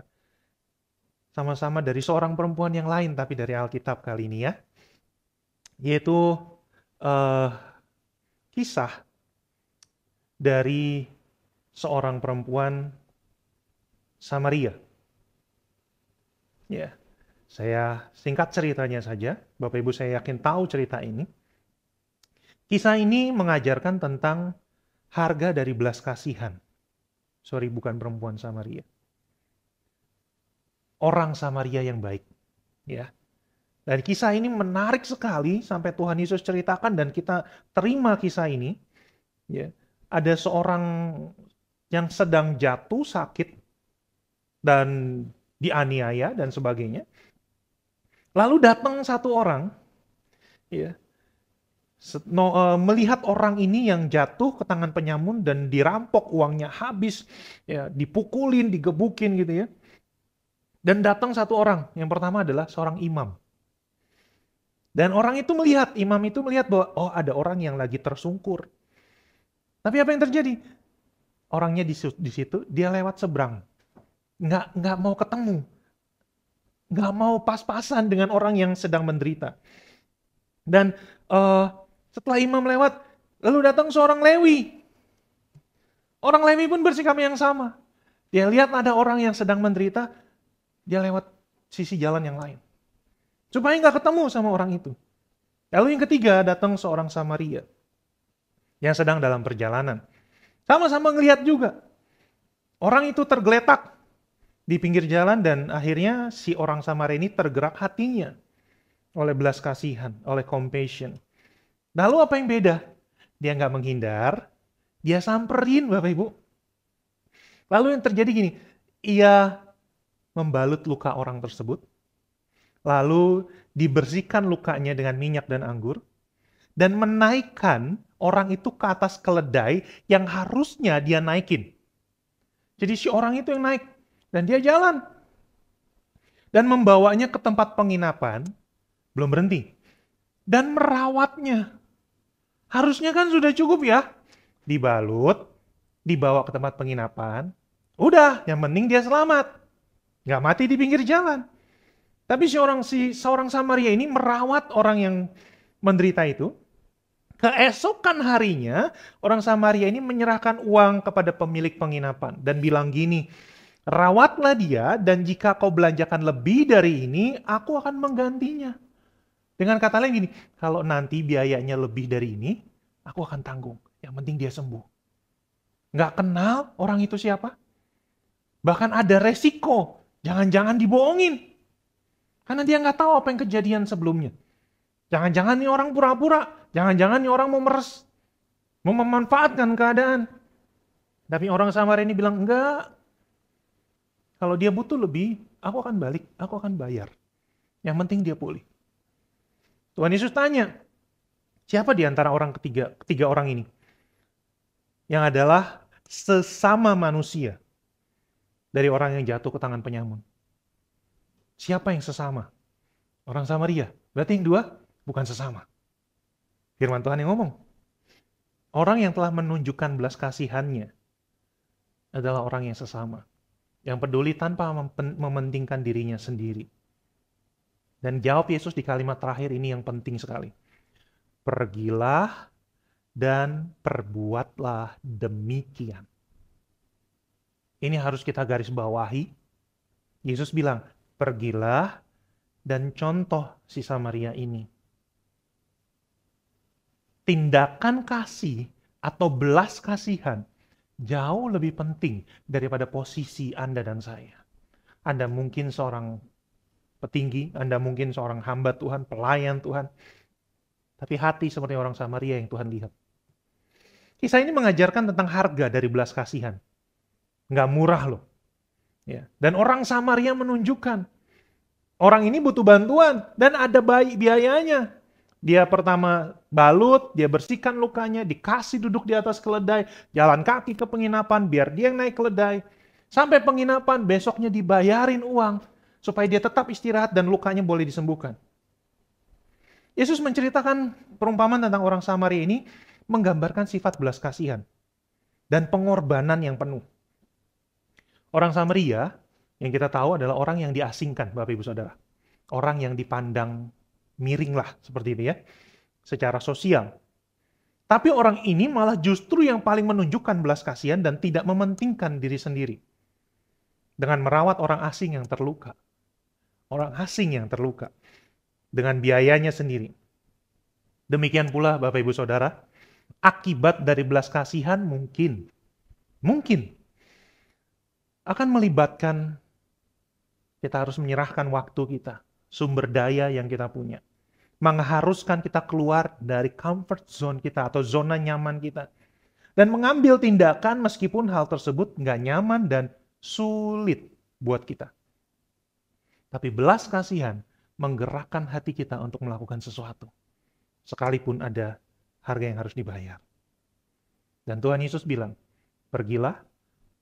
sama-sama dari seorang perempuan yang lain, tapi dari Alkitab kali ini ya. Yaitu kisah dari seorang perempuan Samaria. Ya, saya singkat ceritanya saja. Bapak Ibu saya yakin tahu cerita ini. Kisah ini mengajarkan tentang harga dari belas kasihan. Sorry, bukan perempuan Samaria. Orang Samaria yang baik. Ya. Dan kisah ini menarik sekali sampai Tuhan Yesus ceritakan dan kita terima kisah ini. Ya. Ada seorang yang sedang jatuh sakit dan dianiaya dan sebagainya. Lalu datang satu orang, ya, melihat orang ini yang jatuh ke tangan penyamun dan dirampok, uangnya habis, ya, dipukulin, digebukin gitu ya. Dan datang satu orang, yang pertama adalah seorang imam. Dan orang itu melihat, imam itu melihat bahwa oh ada orang yang lagi tersungkur. Tapi apa yang terjadi? Orangnya di situ, dia lewat seberang. Nggak mau ketemu. Nggak mau pas-pasan dengan orang yang sedang menderita. Dan setelah imam lewat, lalu datang seorang Lewi. Orang Lewi pun bersikap yang sama. Dia lihat ada orang yang sedang menderita, dia lewat sisi jalan yang lain. Supaya nggak ketemu sama orang itu. Lalu yang ketiga datang seorang Samaria yang sedang dalam perjalanan. Sama-sama ngelihat juga. Orang itu tergeletak di pinggir jalan dan akhirnya si orang Samaria ini tergerak hatinya oleh belas kasihan, oleh compassion. Lalu apa yang beda? Dia nggak menghindar, Dia samperin Bapak Ibu. Lalu yang terjadi gini, ia membalut luka orang tersebut, lalu dibersihkan lukanya dengan minyak dan anggur, dan menaikkan orang itu ke atas keledai yang harusnya dia naikin. Jadi si orang itu yang naik, dan dia jalan. Dan membawanya ke tempat penginapan, belum berhenti. Dan merawatnya. Harusnya kan sudah cukup ya. Dibalut, dibawa ke tempat penginapan, udah, yang penting dia selamat. Nggak mati di pinggir jalan. Tapi seorang Samaria ini merawat orang yang menderita itu. Keesokan harinya, orang Samaria ini menyerahkan uang kepada pemilik penginapan dan bilang gini, rawatlah dia dan jika kau belanjakan lebih dari ini, aku akan menggantinya. Dengan kata lain gini, kalau nanti biayanya lebih dari ini, aku akan tanggung. Yang penting dia sembuh. Nggak kenal orang itu siapa. Bahkan ada resiko. Jangan-jangan dibohongin. Karena dia nggak tahu apa yang kejadian sebelumnya. Jangan-jangan nih orang pura-pura. Jangan-jangan nih orang mau meres. Mau memanfaatkan keadaan. Tapi orang Samaria ini bilang, enggak. Kalau dia butuh lebih, aku akan balik. Aku akan bayar. Yang penting dia pulih. Tuhan Yesus tanya, siapa di antara ketiga orang ini? Yang adalah sesama manusia. Dari orang yang jatuh ke tangan penyamun. Siapa yang sesama? Orang Samaria. Berarti yang dua bukan sesama. Firman Tuhan yang ngomong. Orang yang telah menunjukkan belas kasihannya adalah orang yang sesama. Yang peduli tanpa mementingkan dirinya sendiri. Dan jawab Yesus di kalimat terakhir ini yang penting sekali. Pergilah dan perbuatlah demikian. Ini harus kita garis bawahi. Yesus bilang, pergilah dan contoh si Samaria ini. Tindakan kasih atau belas kasihan jauh lebih penting daripada posisi Anda dan saya. Anda mungkin seorang petinggi, Anda mungkin seorang hamba Tuhan, pelayan Tuhan. Tapi hati seperti orang Samaria yang Tuhan lihat. Kisah ini mengajarkan tentang harga dari belas kasihan. Nggak murah loh. Ya. Dan orang Samaria menunjukkan. Orang ini butuh bantuan dan ada biayanya. Dia pertama balut, dia bersihkan lukanya, dikasih duduk di atas keledai, jalan kaki ke penginapan biar dia yang naik keledai. Sampai penginapan besoknya dibayarin uang supaya dia tetap istirahat dan lukanya boleh disembuhkan. Yesus menceritakan perumpamaan tentang orang Samaria ini menggambarkan sifat belas kasihan dan pengorbanan yang penuh. Orang Samaria yang kita tahu adalah orang yang diasingkan, Bapak Ibu Saudara. Orang yang dipandang miring lah, seperti itu ya, secara sosial. Tapi orang ini malah justru yang paling menunjukkan belas kasihan dan tidak mementingkan diri sendiri. Dengan merawat orang asing yang terluka. Orang asing yang terluka. Dengan biayanya sendiri. Demikian pula Bapak Ibu Saudara, akibat dari belas kasihan mungkin akan melibatkan kita harus menyerahkan waktu kita, sumber daya yang kita punya. Mengharuskan kita keluar dari comfort zone kita atau zona nyaman kita. Dan mengambil tindakan meskipun hal tersebut nggak nyaman dan sulit buat kita. Tapi belas kasihan menggerakkan hati kita untuk melakukan sesuatu. Sekalipun ada harga yang harus dibayar. Dan Tuhan Yesus bilang, pergilah,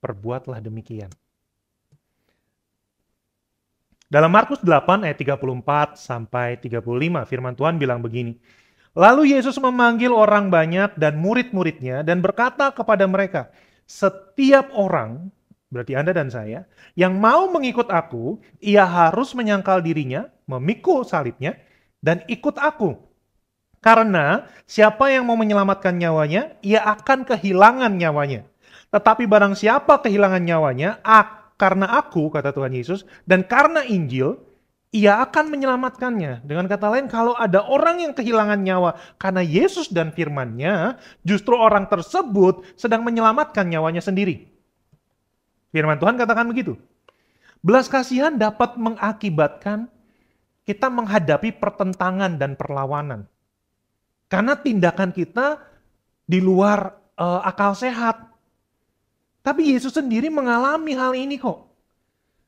perbuatlah demikian. Dalam Markus 8 ayat 34 sampai 35 firman Tuhan bilang begini. Lalu Yesus memanggil orang banyak dan murid-muridnya dan berkata kepada mereka, setiap orang, berarti Anda dan saya, yang mau mengikut aku, ia harus menyangkal dirinya, memikul salibnya, dan ikut aku. Karena siapa yang mau menyelamatkan nyawanya, ia akan kehilangan nyawanya. Tetapi barang siapa kehilangan nyawanya, karena aku, kata Tuhan Yesus, dan karena Injil, ia akan menyelamatkannya. Dengan kata lain, kalau ada orang yang kehilangan nyawa karena Yesus dan firman-Nya, justru orang tersebut sedang menyelamatkan nyawanya sendiri. Firman Tuhan katakan begitu. Belas kasihan dapat mengakibatkan kita menghadapi pertentangan dan perlawanan. Karena tindakan kita di luar akal sehat. Tapi Yesus sendiri mengalami hal ini kok.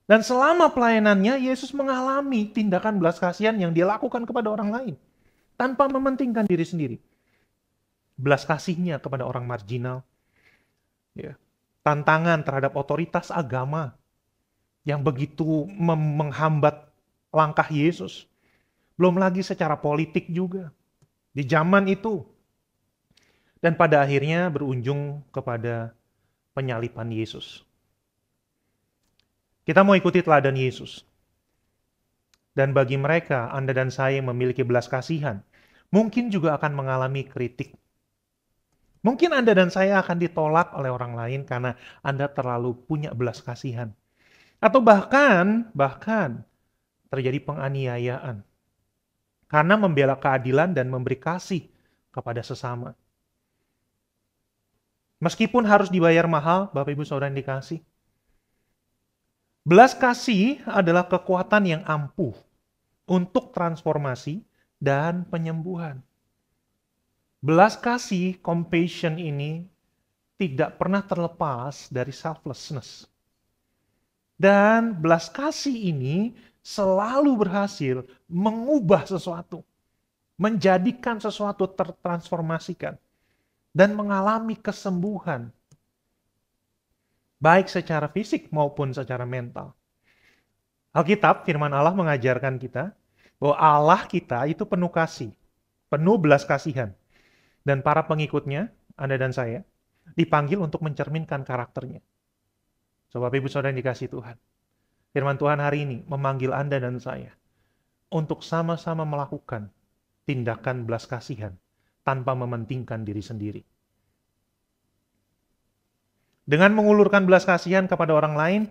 Dan selama pelayanannya, Yesus mengalami tindakan belas kasihan yang dia lakukan kepada orang lain. Tanpa mementingkan diri sendiri. Belas kasihnya kepada orang marginal. Ya. Tantangan terhadap otoritas agama yang begitu menghambat langkah Yesus. Belum lagi secara politik juga. Di zaman itu. Dan pada akhirnya berujung kepada penyaliban Yesus. Kita mau ikuti teladan Yesus. Dan bagi mereka, Anda dan saya yang memiliki belas kasihan, mungkin juga akan mengalami kritik. Mungkin Anda dan saya akan ditolak oleh orang lain karena Anda terlalu punya belas kasihan. Atau bahkan terjadi penganiayaan. Karena membela keadilan dan memberi kasih kepada sesama. Meskipun harus dibayar mahal, Bapak Ibu Saudara yang dikasih. Belas kasih adalah kekuatan yang ampuh untuk transformasi dan penyembuhan. Belas kasih, compassion ini tidak pernah terlepas dari selflessness. Dan belas kasih ini selalu berhasil mengubah sesuatu. Menjadikan sesuatu tertransformasikan. Dan mengalami kesembuhan. Baik secara fisik maupun secara mental. Alkitab, firman Allah mengajarkan kita bahwa Allah kita itu penuh kasih. Penuh belas kasihan. Dan para pengikutnya, Anda dan saya, dipanggil untuk mencerminkan karakternya. So, Bapak Ibu Saudara yang dikasih Tuhan. Firman Tuhan hari ini memanggil Anda dan saya untuk sama-sama melakukan tindakan belas kasihan tanpa mementingkan diri sendiri. Dengan mengulurkan belas kasihan kepada orang lain,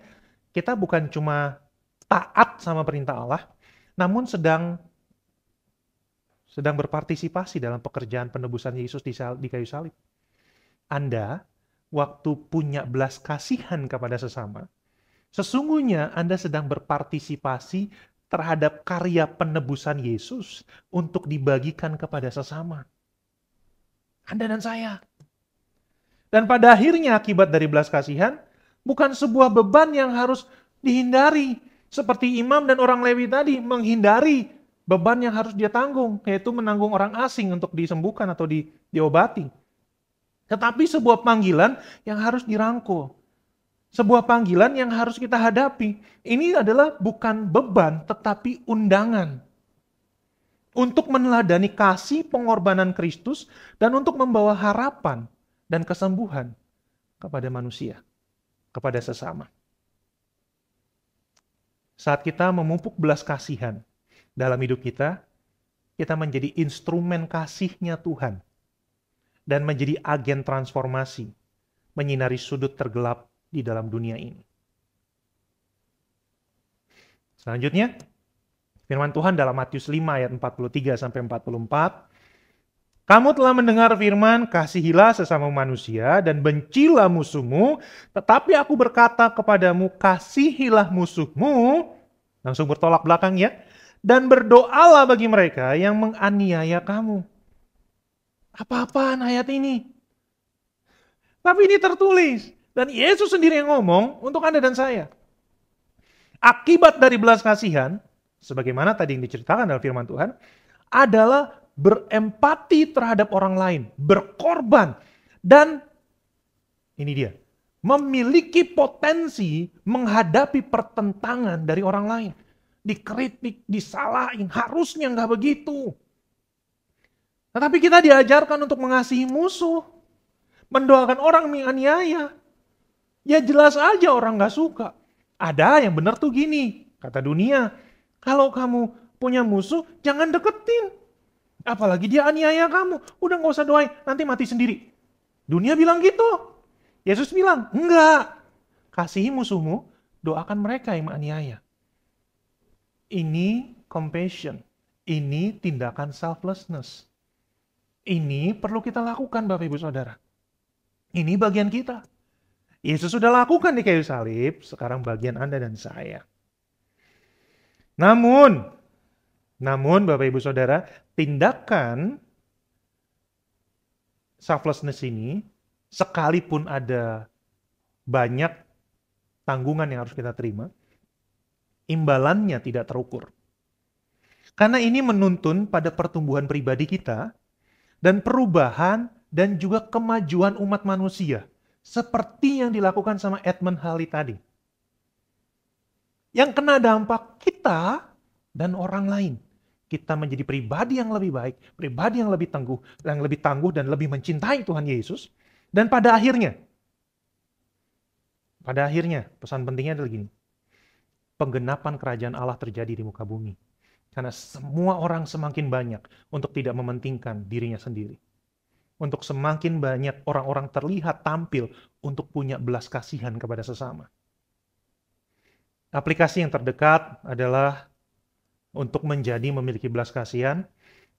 kita bukan cuma taat sama perintah Allah, namun sedang berpartisipasi dalam pekerjaan penebusan Yesus di kayu salib. Anda, waktu punya belas kasihan kepada sesama, sesungguhnya Anda sedang berpartisipasi terhadap karya penebusan Yesus untuk dibagikan kepada sesama. Anda dan saya. Dan pada akhirnya akibat dari belas kasihan, bukan sebuah beban yang harus dihindari. Seperti imam dan orang Lewi tadi, menghindari beban yang harus dia tanggung, yaitu menanggung orang asing untuk disembuhkan atau diobati. Tetapi sebuah panggilan yang harus dirangkul. Sebuah panggilan yang harus kita hadapi. Ini adalah bukan beban, tetapi undangan. Untuk meneladani kasih pengorbanan Kristus dan untuk membawa harapan dan kesembuhan kepada manusia, kepada sesama. Saat kita memupuk belas kasihan dalam hidup kita menjadi instrumen kasih-Nya Tuhan dan menjadi agen transformasi, menyinari sudut tergelap di dalam dunia ini. Selanjutnya, firman Tuhan dalam Matius 5 ayat 43 sampai 44. Kamu telah mendengar firman, kasihilah sesama manusia dan bencilah musuhmu, tetapi aku berkata kepadamu, kasihilah musuhmu, langsung bertolak belakang ya, dan berdoalah bagi mereka yang menganiaya kamu. Apa-apaan ayat ini? Tapi ini tertulis. Dan Yesus sendiri yang ngomong untuk Anda dan saya. Akibat dari belas kasihan, sebagaimana tadi yang diceritakan dalam firman Tuhan, adalah berempati terhadap orang lain, berkorban, dan ini dia, memiliki potensi menghadapi pertentangan dari orang lain. Dikritik, disalahin, harusnya nggak begitu. Tetapi kita diajarkan untuk mengasihi musuh, mendoakan orang menganiaya. Ya jelas aja orang nggak suka. Ada yang benar tuh gini, kata dunia, kalau kamu punya musuh, jangan deketin. Apalagi dia aniaya kamu, udah nggak usah doain, nanti mati sendiri. Dunia bilang gitu. Yesus bilang, enggak. Kasihi musuhmu, doakan mereka yang menganiaya. Ini compassion. Ini tindakan selflessness. Ini perlu kita lakukan Bapak Ibu Saudara. Ini bagian kita. Yesus sudah lakukan di kayu salib, sekarang bagian Anda dan saya. Namun Bapak Ibu Saudara, tindakan selflessness ini sekalipun ada banyak tanggungan yang harus kita terima, imbalannya tidak terukur. Karena ini menuntun pada pertumbuhan pribadi kita dan perubahan dan juga kemajuan umat manusia. Seperti yang dilakukan sama Edmund Halley tadi. Yang kena dampak kita dan orang lain. Kita menjadi pribadi yang lebih baik, pribadi yang lebih tangguh dan lebih mencintai Tuhan Yesus. Dan pada akhirnya pesan pentingnya adalah gini. Penggenapan kerajaan Allah terjadi di muka bumi. Karena semua orang semakin banyak untuk tidak mementingkan dirinya sendiri. Untuk semakin banyak orang-orang terlihat tampil untuk punya belas kasihan kepada sesama. Aplikasi yang terdekat adalah untuk menjadi memiliki belas kasihan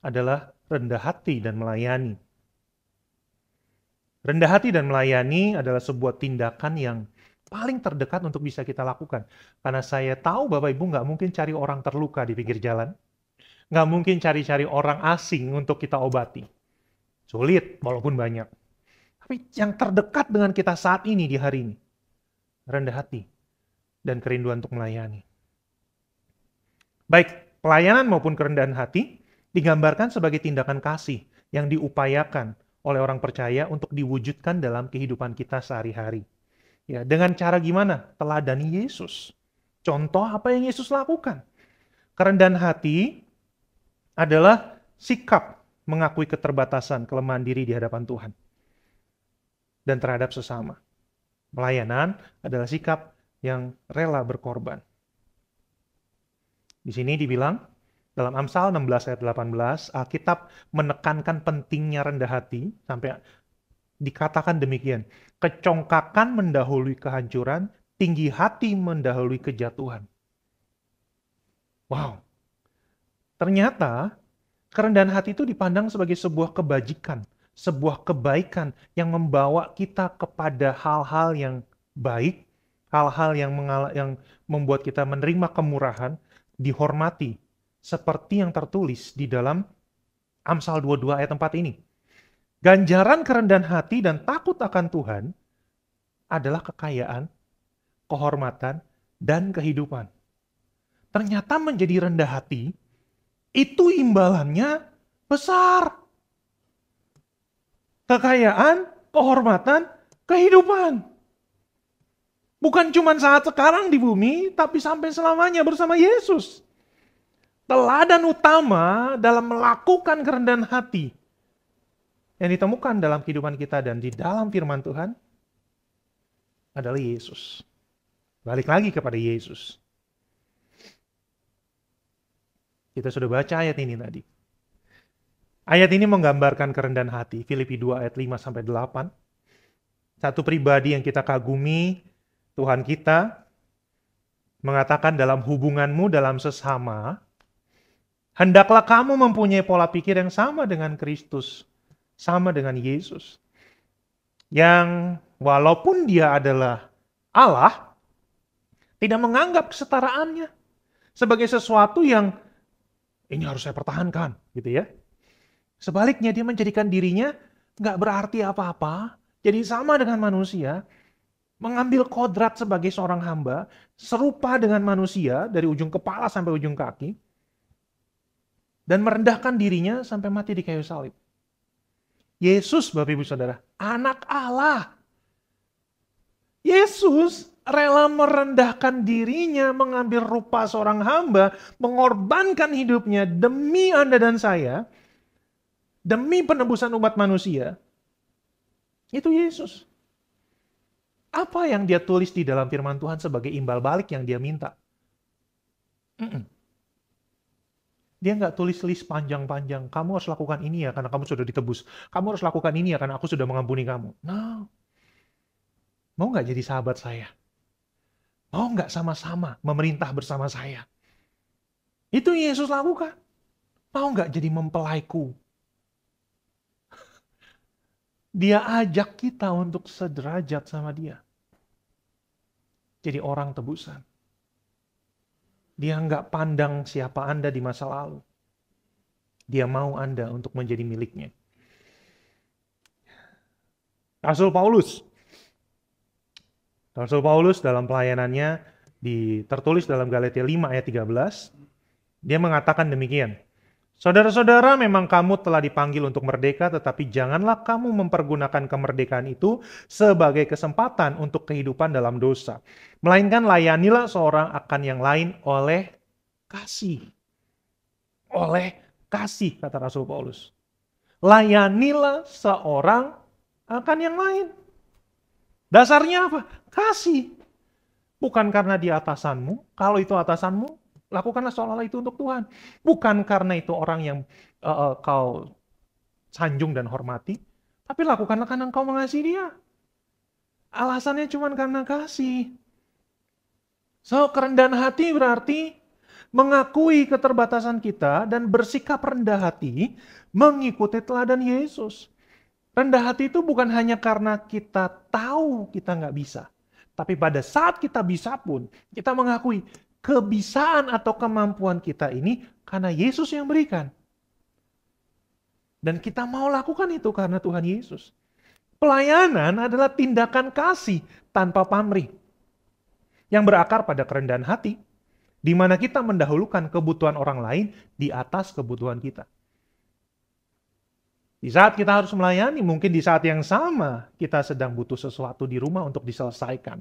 adalah rendah hati dan melayani. Rendah hati dan melayani adalah sebuah tindakan yang paling terdekat untuk bisa kita lakukan. Karena saya tahu Bapak Ibu nggak mungkin cari orang terluka di pinggir jalan. Nggak mungkin cari-cari orang asing untuk kita obati. Sulit, walaupun banyak. Tapi yang terdekat dengan kita saat ini, di hari ini. Rendah hati dan kerinduan untuk melayani. Baik, pelayanan maupun kerendahan hati digambarkan sebagai tindakan kasih yang diupayakan oleh orang percaya untuk diwujudkan dalam kehidupan kita sehari-hari. Ya, dengan cara gimana? Teladani Yesus. Contoh apa yang Yesus lakukan. Kerendahan hati adalah sikap mengakui keterbatasan, kelemahan diri di hadapan Tuhan. Dan terhadap sesama. Pelayanan adalah sikap yang rela berkorban. Di sini dibilang, dalam Amsal 16 ayat 18, Alkitab menekankan pentingnya rendah hati, sampai dikatakan demikian, kecongkakan mendahului kehancuran, tinggi hati mendahului kejatuhan. Wow. Ternyata kerendahan hati itu dipandang sebagai sebuah kebajikan, sebuah kebaikan yang membawa kita kepada hal-hal yang baik, hal-hal yang membuat kita menerima kemurahan, dihormati, seperti yang tertulis di dalam Amsal 22 ayat 4 ini. Ganjaran kerendahan hati dan takut akan Tuhan adalah kekayaan, kehormatan, dan kehidupan. Ternyata menjadi rendah hati, itu imbalannya besar. Kekayaan, kehormatan, kehidupan. Bukan cuma saat sekarang di bumi, tapi sampai selamanya bersama Yesus. Teladan utama dalam melakukan kerendahan hati yang ditemukan dalam kehidupan kita dan di dalam firman Tuhan adalah Yesus. Balik lagi kepada Yesus. Kita sudah baca ayat ini tadi. Ayat ini menggambarkan kerendahan hati. Filipi 2 ayat 5-8. Satu pribadi yang kita kagumi, Tuhan kita mengatakan dalam hubunganmu dalam sesama, hendaklah kamu mempunyai pola pikir yang sama dengan Kristus. Sama dengan Yesus. Yang walaupun dia adalah Allah, tidak menganggap kesetaraannya sebagai sesuatu yang ini harus saya pertahankan, gitu ya. Sebaliknya dia menjadikan dirinya nggak berarti apa-apa, jadi sama dengan manusia, mengambil kodrat sebagai seorang hamba, serupa dengan manusia dari ujung kepala sampai ujung kaki, dan merendahkan dirinya sampai mati di kayu salib. Yesus, Bapak Ibu Saudara, anak Allah. Yesus rela merendahkan dirinya, mengambil rupa seorang hamba, mengorbankan hidupnya demi Anda dan saya, demi penebusan umat manusia. Itu Yesus. Apa yang dia tulis di dalam firman Tuhan sebagai imbal balik yang dia minta? Dia nggak tulis list panjang-panjang. Kamu harus lakukan ini ya karena kamu sudah ditebus. Kamu harus lakukan ini ya karena aku sudah mengampuni kamu. No. Mau nggak jadi sahabat saya? Mau nggak sama-sama memerintah bersama saya? Itu Yesus lakukan. Mau nggak jadi mempelaiku? Dia ajak kita untuk sederajat sama dia. Jadi orang tebusan. Dia nggak pandang siapa Anda di masa lalu. Dia mau Anda untuk menjadi miliknya. Rasul Paulus. Rasul Paulus dalam pelayanannya tertulis dalam Galatia 5 ayat 13, dia mengatakan demikian. Saudara-saudara, memang kamu telah dipanggil untuk merdeka, tetapi janganlah kamu mempergunakan kemerdekaan itu sebagai kesempatan untuk kehidupan dalam dosa. Melainkan layanilah seorang akan yang lain oleh kasih. Oleh kasih, kata Rasul Paulus. Layanilah seorang akan yang lain. Dasarnya apa? Kasih. Bukan karena dia atasanmu. Kalau itu atasanmu, lakukanlah seolah-olah itu untuk Tuhan. Bukan karena itu orang yang kau sanjung dan hormati. Tapi lakukanlah karena engkau mengasihi dia. Alasannya cuma karena kasih. So, kerendahan hati berarti mengakui keterbatasan kita dan bersikap rendah hati mengikuti teladan Yesus. Rendah hati itu bukan hanya karena kita tahu kita nggak bisa. Tapi pada saat kita bisa pun, kita mengakui kebisaan atau kemampuan kita ini karena Yesus yang berikan. Dan kita mau lakukan itu karena Tuhan Yesus. Pelayanan adalah tindakan kasih tanpa pamrih. Yang berakar pada kerendahan hati, di mana kita mendahulukan kebutuhan orang lain di atas kebutuhan kita. Di saat kita harus melayani, mungkin di saat yang sama kita sedang butuh sesuatu di rumah untuk diselesaikan.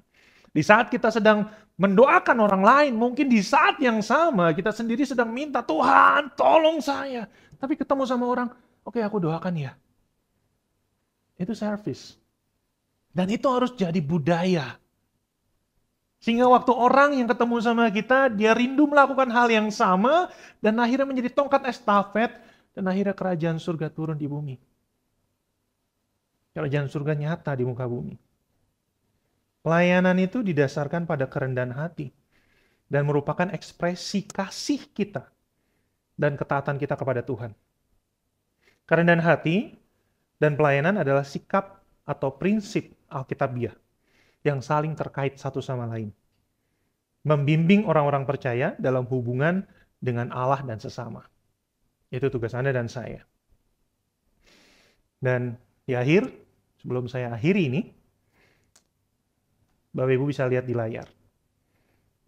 Di saat kita sedang mendoakan orang lain, mungkin di saat yang sama kita sendiri sedang minta, Tuhan tolong saya. Tapi ketemu sama orang, oke aku doakan ya. Itu service. Dan itu harus jadi budaya. Sehingga waktu orang yang ketemu sama kita, dia rindu melakukan hal yang sama, dan akhirnya menjadi tongkat estafet, dan akhirnya kerajaan surga turun di bumi. Kerajaan surga nyata di muka bumi. Pelayanan itu didasarkan pada kerendahan hati. Dan merupakan ekspresi kasih kita. Dan ketaatan kita kepada Tuhan. Kerendahan hati dan pelayanan adalah sikap atau prinsip Alkitabiah. Yang saling terkait satu sama lain. Membimbing orang-orang percaya dalam hubungan dengan Allah dan sesama. Itu tugas Anda dan saya. Dan di akhir, sebelum saya akhiri ini, Bapak Ibu bisa lihat di layar.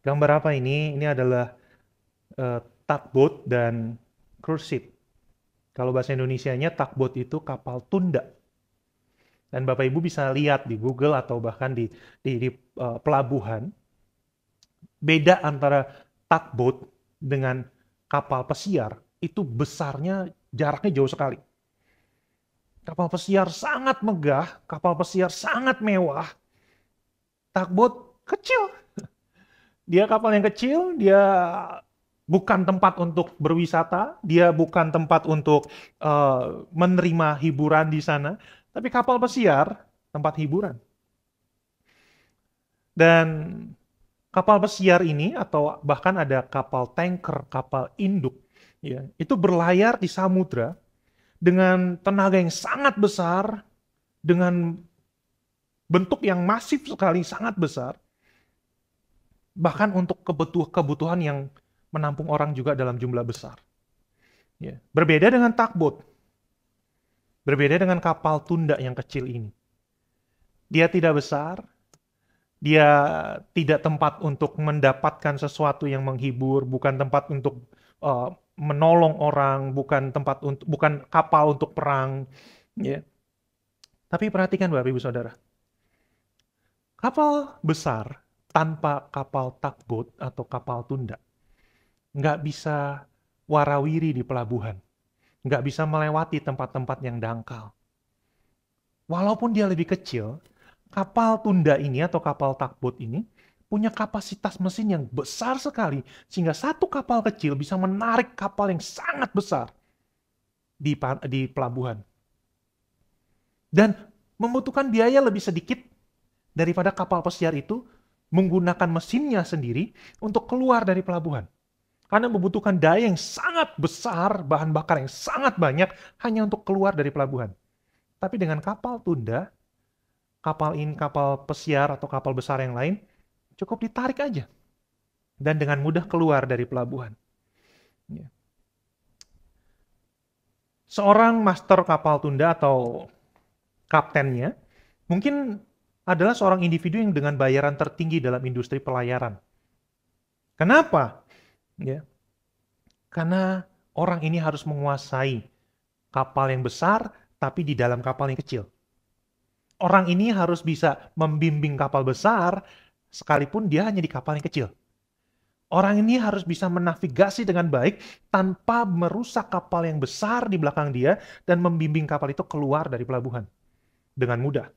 Gambar apa ini? Ini adalah tugboat dan cruise ship. Kalau bahasa Indonesianya tugboat itu kapal tunda. Dan Bapak Ibu bisa lihat di Google atau bahkan di pelabuhan, beda antara tugboat dengan kapal pesiar itu besarnya jaraknya jauh sekali. Kapal pesiar sangat megah, kapal pesiar sangat mewah. Tugboat kecil. Dia kapal yang kecil, dia bukan tempat untuk berwisata, dia bukan tempat untuk menerima hiburan di sana, tapi kapal pesiar tempat hiburan. Dan kapal pesiar ini atau bahkan ada kapal tanker, kapal induk, ya, itu berlayar di samudra dengan tenaga yang sangat besar, dengan bentuk yang masif sekali, sangat besar, bahkan untuk kebutuhan yang menampung orang juga dalam jumlah besar. Ya. Berbeda dengan tugboat, berbeda dengan kapal tunda yang kecil ini. Dia tidak besar, dia tidak tempat untuk mendapatkan sesuatu yang menghibur, bukan tempat untuk menolong orang, bukan kapal untuk perang, ya. Tapi perhatikan Bapak Ibu Saudara, kapal besar tanpa kapal tugboat atau kapal tunda nggak bisa warawiri di pelabuhan, nggak bisa melewati tempat-tempat yang dangkal. Walaupun dia lebih kecil, kapal tunda ini atau kapal tugboat ini punya kapasitas mesin yang besar sekali, sehingga satu kapal kecil bisa menarik kapal yang sangat besar di pelabuhan. Dan membutuhkan biaya lebih sedikit daripada kapal pesiar itu menggunakan mesinnya sendiri untuk keluar dari pelabuhan. Karena membutuhkan daya yang sangat besar, bahan bakar yang sangat banyak hanya untuk keluar dari pelabuhan. Tapi dengan kapal tunda, kapal pesiar atau kapal besar yang lain, cukup ditarik aja. Dan dengan mudah keluar dari pelabuhan. Ya. Seorang master kapal tunda atau kaptennya, Mungkin adalah seorang individu yang dengan bayaran tertinggi dalam industri pelayaran. Kenapa? Ya, karena orang ini harus menguasai kapal yang besar, tapi di dalam kapal yang kecil. Orang ini harus bisa membimbing kapal besar, sekalipun dia hanya di kapal yang kecil. Orang ini harus bisa menavigasi dengan baik tanpa merusak kapal yang besar di belakang dia dan membimbing kapal itu keluar dari pelabuhan dengan mudah.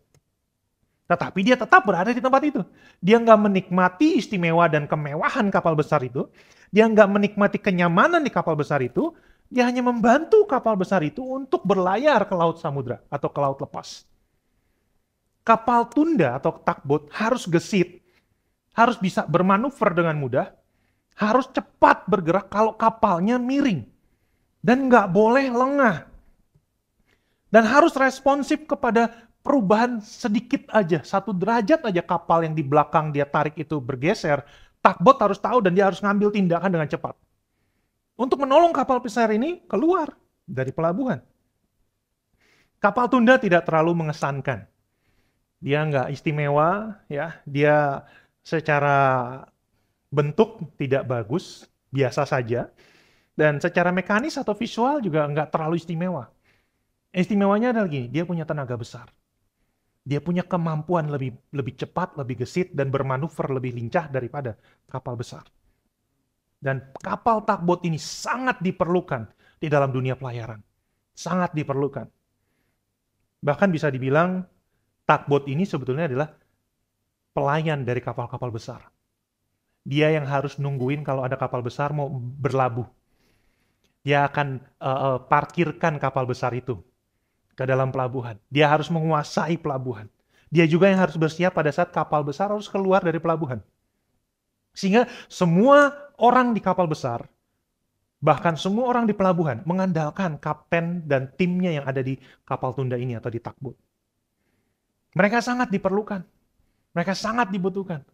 Tetapi dia tetap berada di tempat itu. Dia nggak menikmati istimewa dan kemewahan kapal besar itu. Dia nggak menikmati kenyamanan di kapal besar itu. Dia hanya membantu kapal besar itu untuk berlayar ke laut samudra atau ke laut lepas. Kapal tunda atau tugboat harus gesit, harus bisa bermanuver dengan mudah, harus cepat bergerak kalau kapalnya miring. Dan nggak boleh lengah. Dan harus responsif kepada perubahan sedikit aja. 1 derajat aja kapal yang di belakang dia tarik itu bergeser, tugboat harus tahu dan dia harus ngambil tindakan dengan cepat. Untuk menolong kapal besar ini keluar dari pelabuhan. Kapal tunda tidak terlalu mengesankan. Dia nggak istimewa, ya. Dia secara bentuk tidak bagus, biasa saja. Dan secara mekanis atau visual juga nggak terlalu istimewa. Istimewanya adalah gini, dia punya tenaga besar. Dia punya kemampuan lebih cepat, lebih gesit, dan bermanuver lebih lincah daripada kapal besar. Dan kapal tugboat ini sangat diperlukan di dalam dunia pelayaran. Sangat diperlukan. Bahkan bisa dibilang tugboat ini sebetulnya adalah pelayan dari kapal-kapal besar. Dia yang harus nungguin kalau ada kapal besar mau berlabuh. Dia akan parkirkan kapal besar itu ke dalam pelabuhan. Dia harus menguasai pelabuhan. Dia juga yang harus bersiap pada saat kapal besar harus keluar dari pelabuhan. Sehingga semua orang di kapal besar, bahkan semua orang di pelabuhan, mengandalkan kapten dan timnya yang ada di kapal tunda ini atau di tugboat. Mereka sangat diperlukan. Mereka sangat dibutuhkan.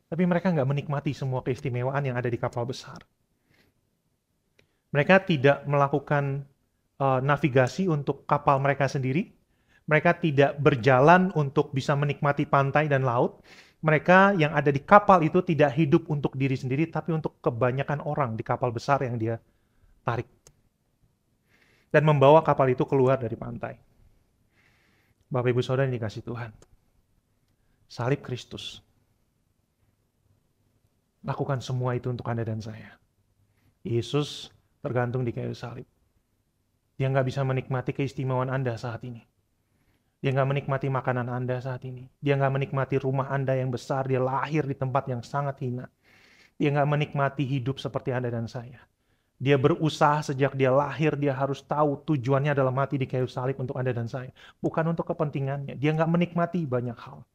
Tapi mereka nggak menikmati semua keistimewaan yang ada di kapal besar. Mereka tidak melakukan navigasi untuk kapal mereka sendiri. Mereka tidak berjalan untuk bisa menikmati pantai dan laut. Mereka yang ada di kapal itu tidak hidup untuk diri sendiri, tapi untuk kebanyakan orang di kapal besar yang dia tarik. Dan membawa kapal itu keluar dari pantai. Bapak Ibu Saudara yang dikasih Tuhan. Salib Kristus. Lakukan semua itu untuk Anda dan saya. Yesus tergantung di kayu salib. Dia nggak bisa menikmati keistimewaan Anda saat ini. Dia nggak menikmati makanan Anda saat ini. Dia nggak menikmati rumah Anda yang besar. Dia lahir di tempat yang sangat hina. Dia nggak menikmati hidup seperti Anda dan saya. Dia berusaha sejak dia lahir. Dia harus tahu tujuannya adalah mati di kayu salib untuk Anda dan saya. Bukan untuk kepentingannya. Dia nggak menikmati banyak hal.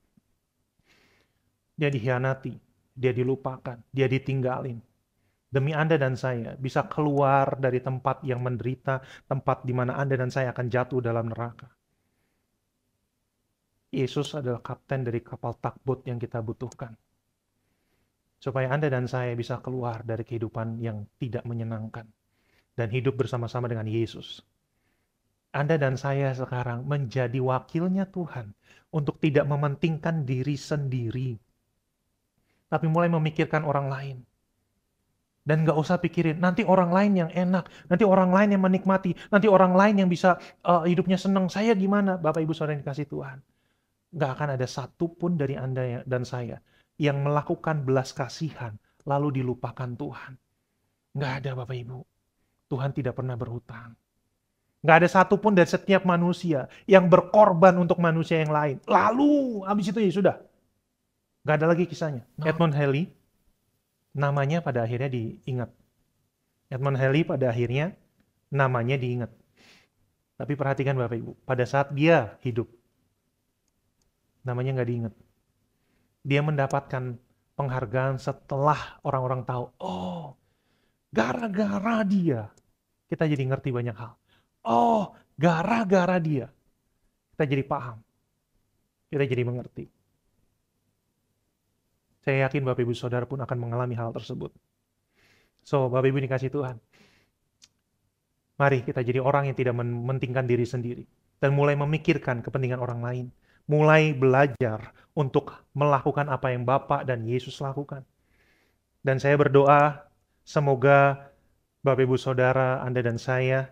Dia dikhianati. Dia dilupakan. Dia ditinggalin. Demi Anda dan saya bisa keluar dari tempat yang menderita, tempat di mana Anda dan saya akan jatuh dalam neraka. Yesus adalah kapten dari kapal tugboat yang kita butuhkan. Supaya Anda dan saya bisa keluar dari kehidupan yang tidak menyenangkan dan hidup bersama-sama dengan Yesus. Anda dan saya sekarang menjadi wakilnya Tuhan untuk tidak mementingkan diri sendiri, tapi mulai memikirkan orang lain. Dan gak usah pikirin, nanti orang lain yang enak, nanti orang lain yang menikmati, nanti orang lain yang bisa hidupnya senang, saya gimana? Bapak Ibu Saudara yang dikasih Tuhan. Gak akan ada satupun dari Anda dan saya yang melakukan belas kasihan, lalu dilupakan Tuhan. Gak ada Bapak Ibu. Tuhan tidak pernah berhutang. Gak ada satupun dari setiap manusia yang berkorban untuk manusia yang lain. Lalu, habis itu ya sudah. Gak ada lagi kisahnya. Edmund Halley, namanya pada akhirnya diingat. Edmund Halley pada akhirnya namanya diingat. Tapi perhatikan Bapak Ibu, pada saat dia hidup, namanya nggak diingat. Dia mendapatkan penghargaan setelah orang-orang tahu, oh, gara-gara dia, kita jadi ngerti banyak hal. Oh, gara-gara dia, kita jadi paham. Kita jadi mengerti. Saya yakin Bapak Ibu Saudara pun akan mengalami hal tersebut. So, Bapak Ibu dikasih Tuhan. Mari kita jadi orang yang tidak mementingkan diri sendiri. dan mulai memikirkan kepentingan orang lain. Mulai belajar untuk melakukan apa yang Bapa dan Yesus lakukan. Dan saya berdoa, semoga Bapak Ibu Saudara, Anda dan saya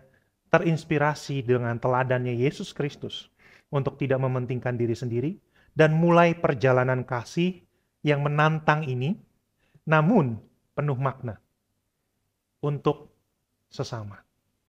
terinspirasi dengan teladannya Yesus Kristus untuk tidak mementingkan diri sendiri dan mulai perjalanan kasih yang menantang ini, namun penuh makna untuk sesama.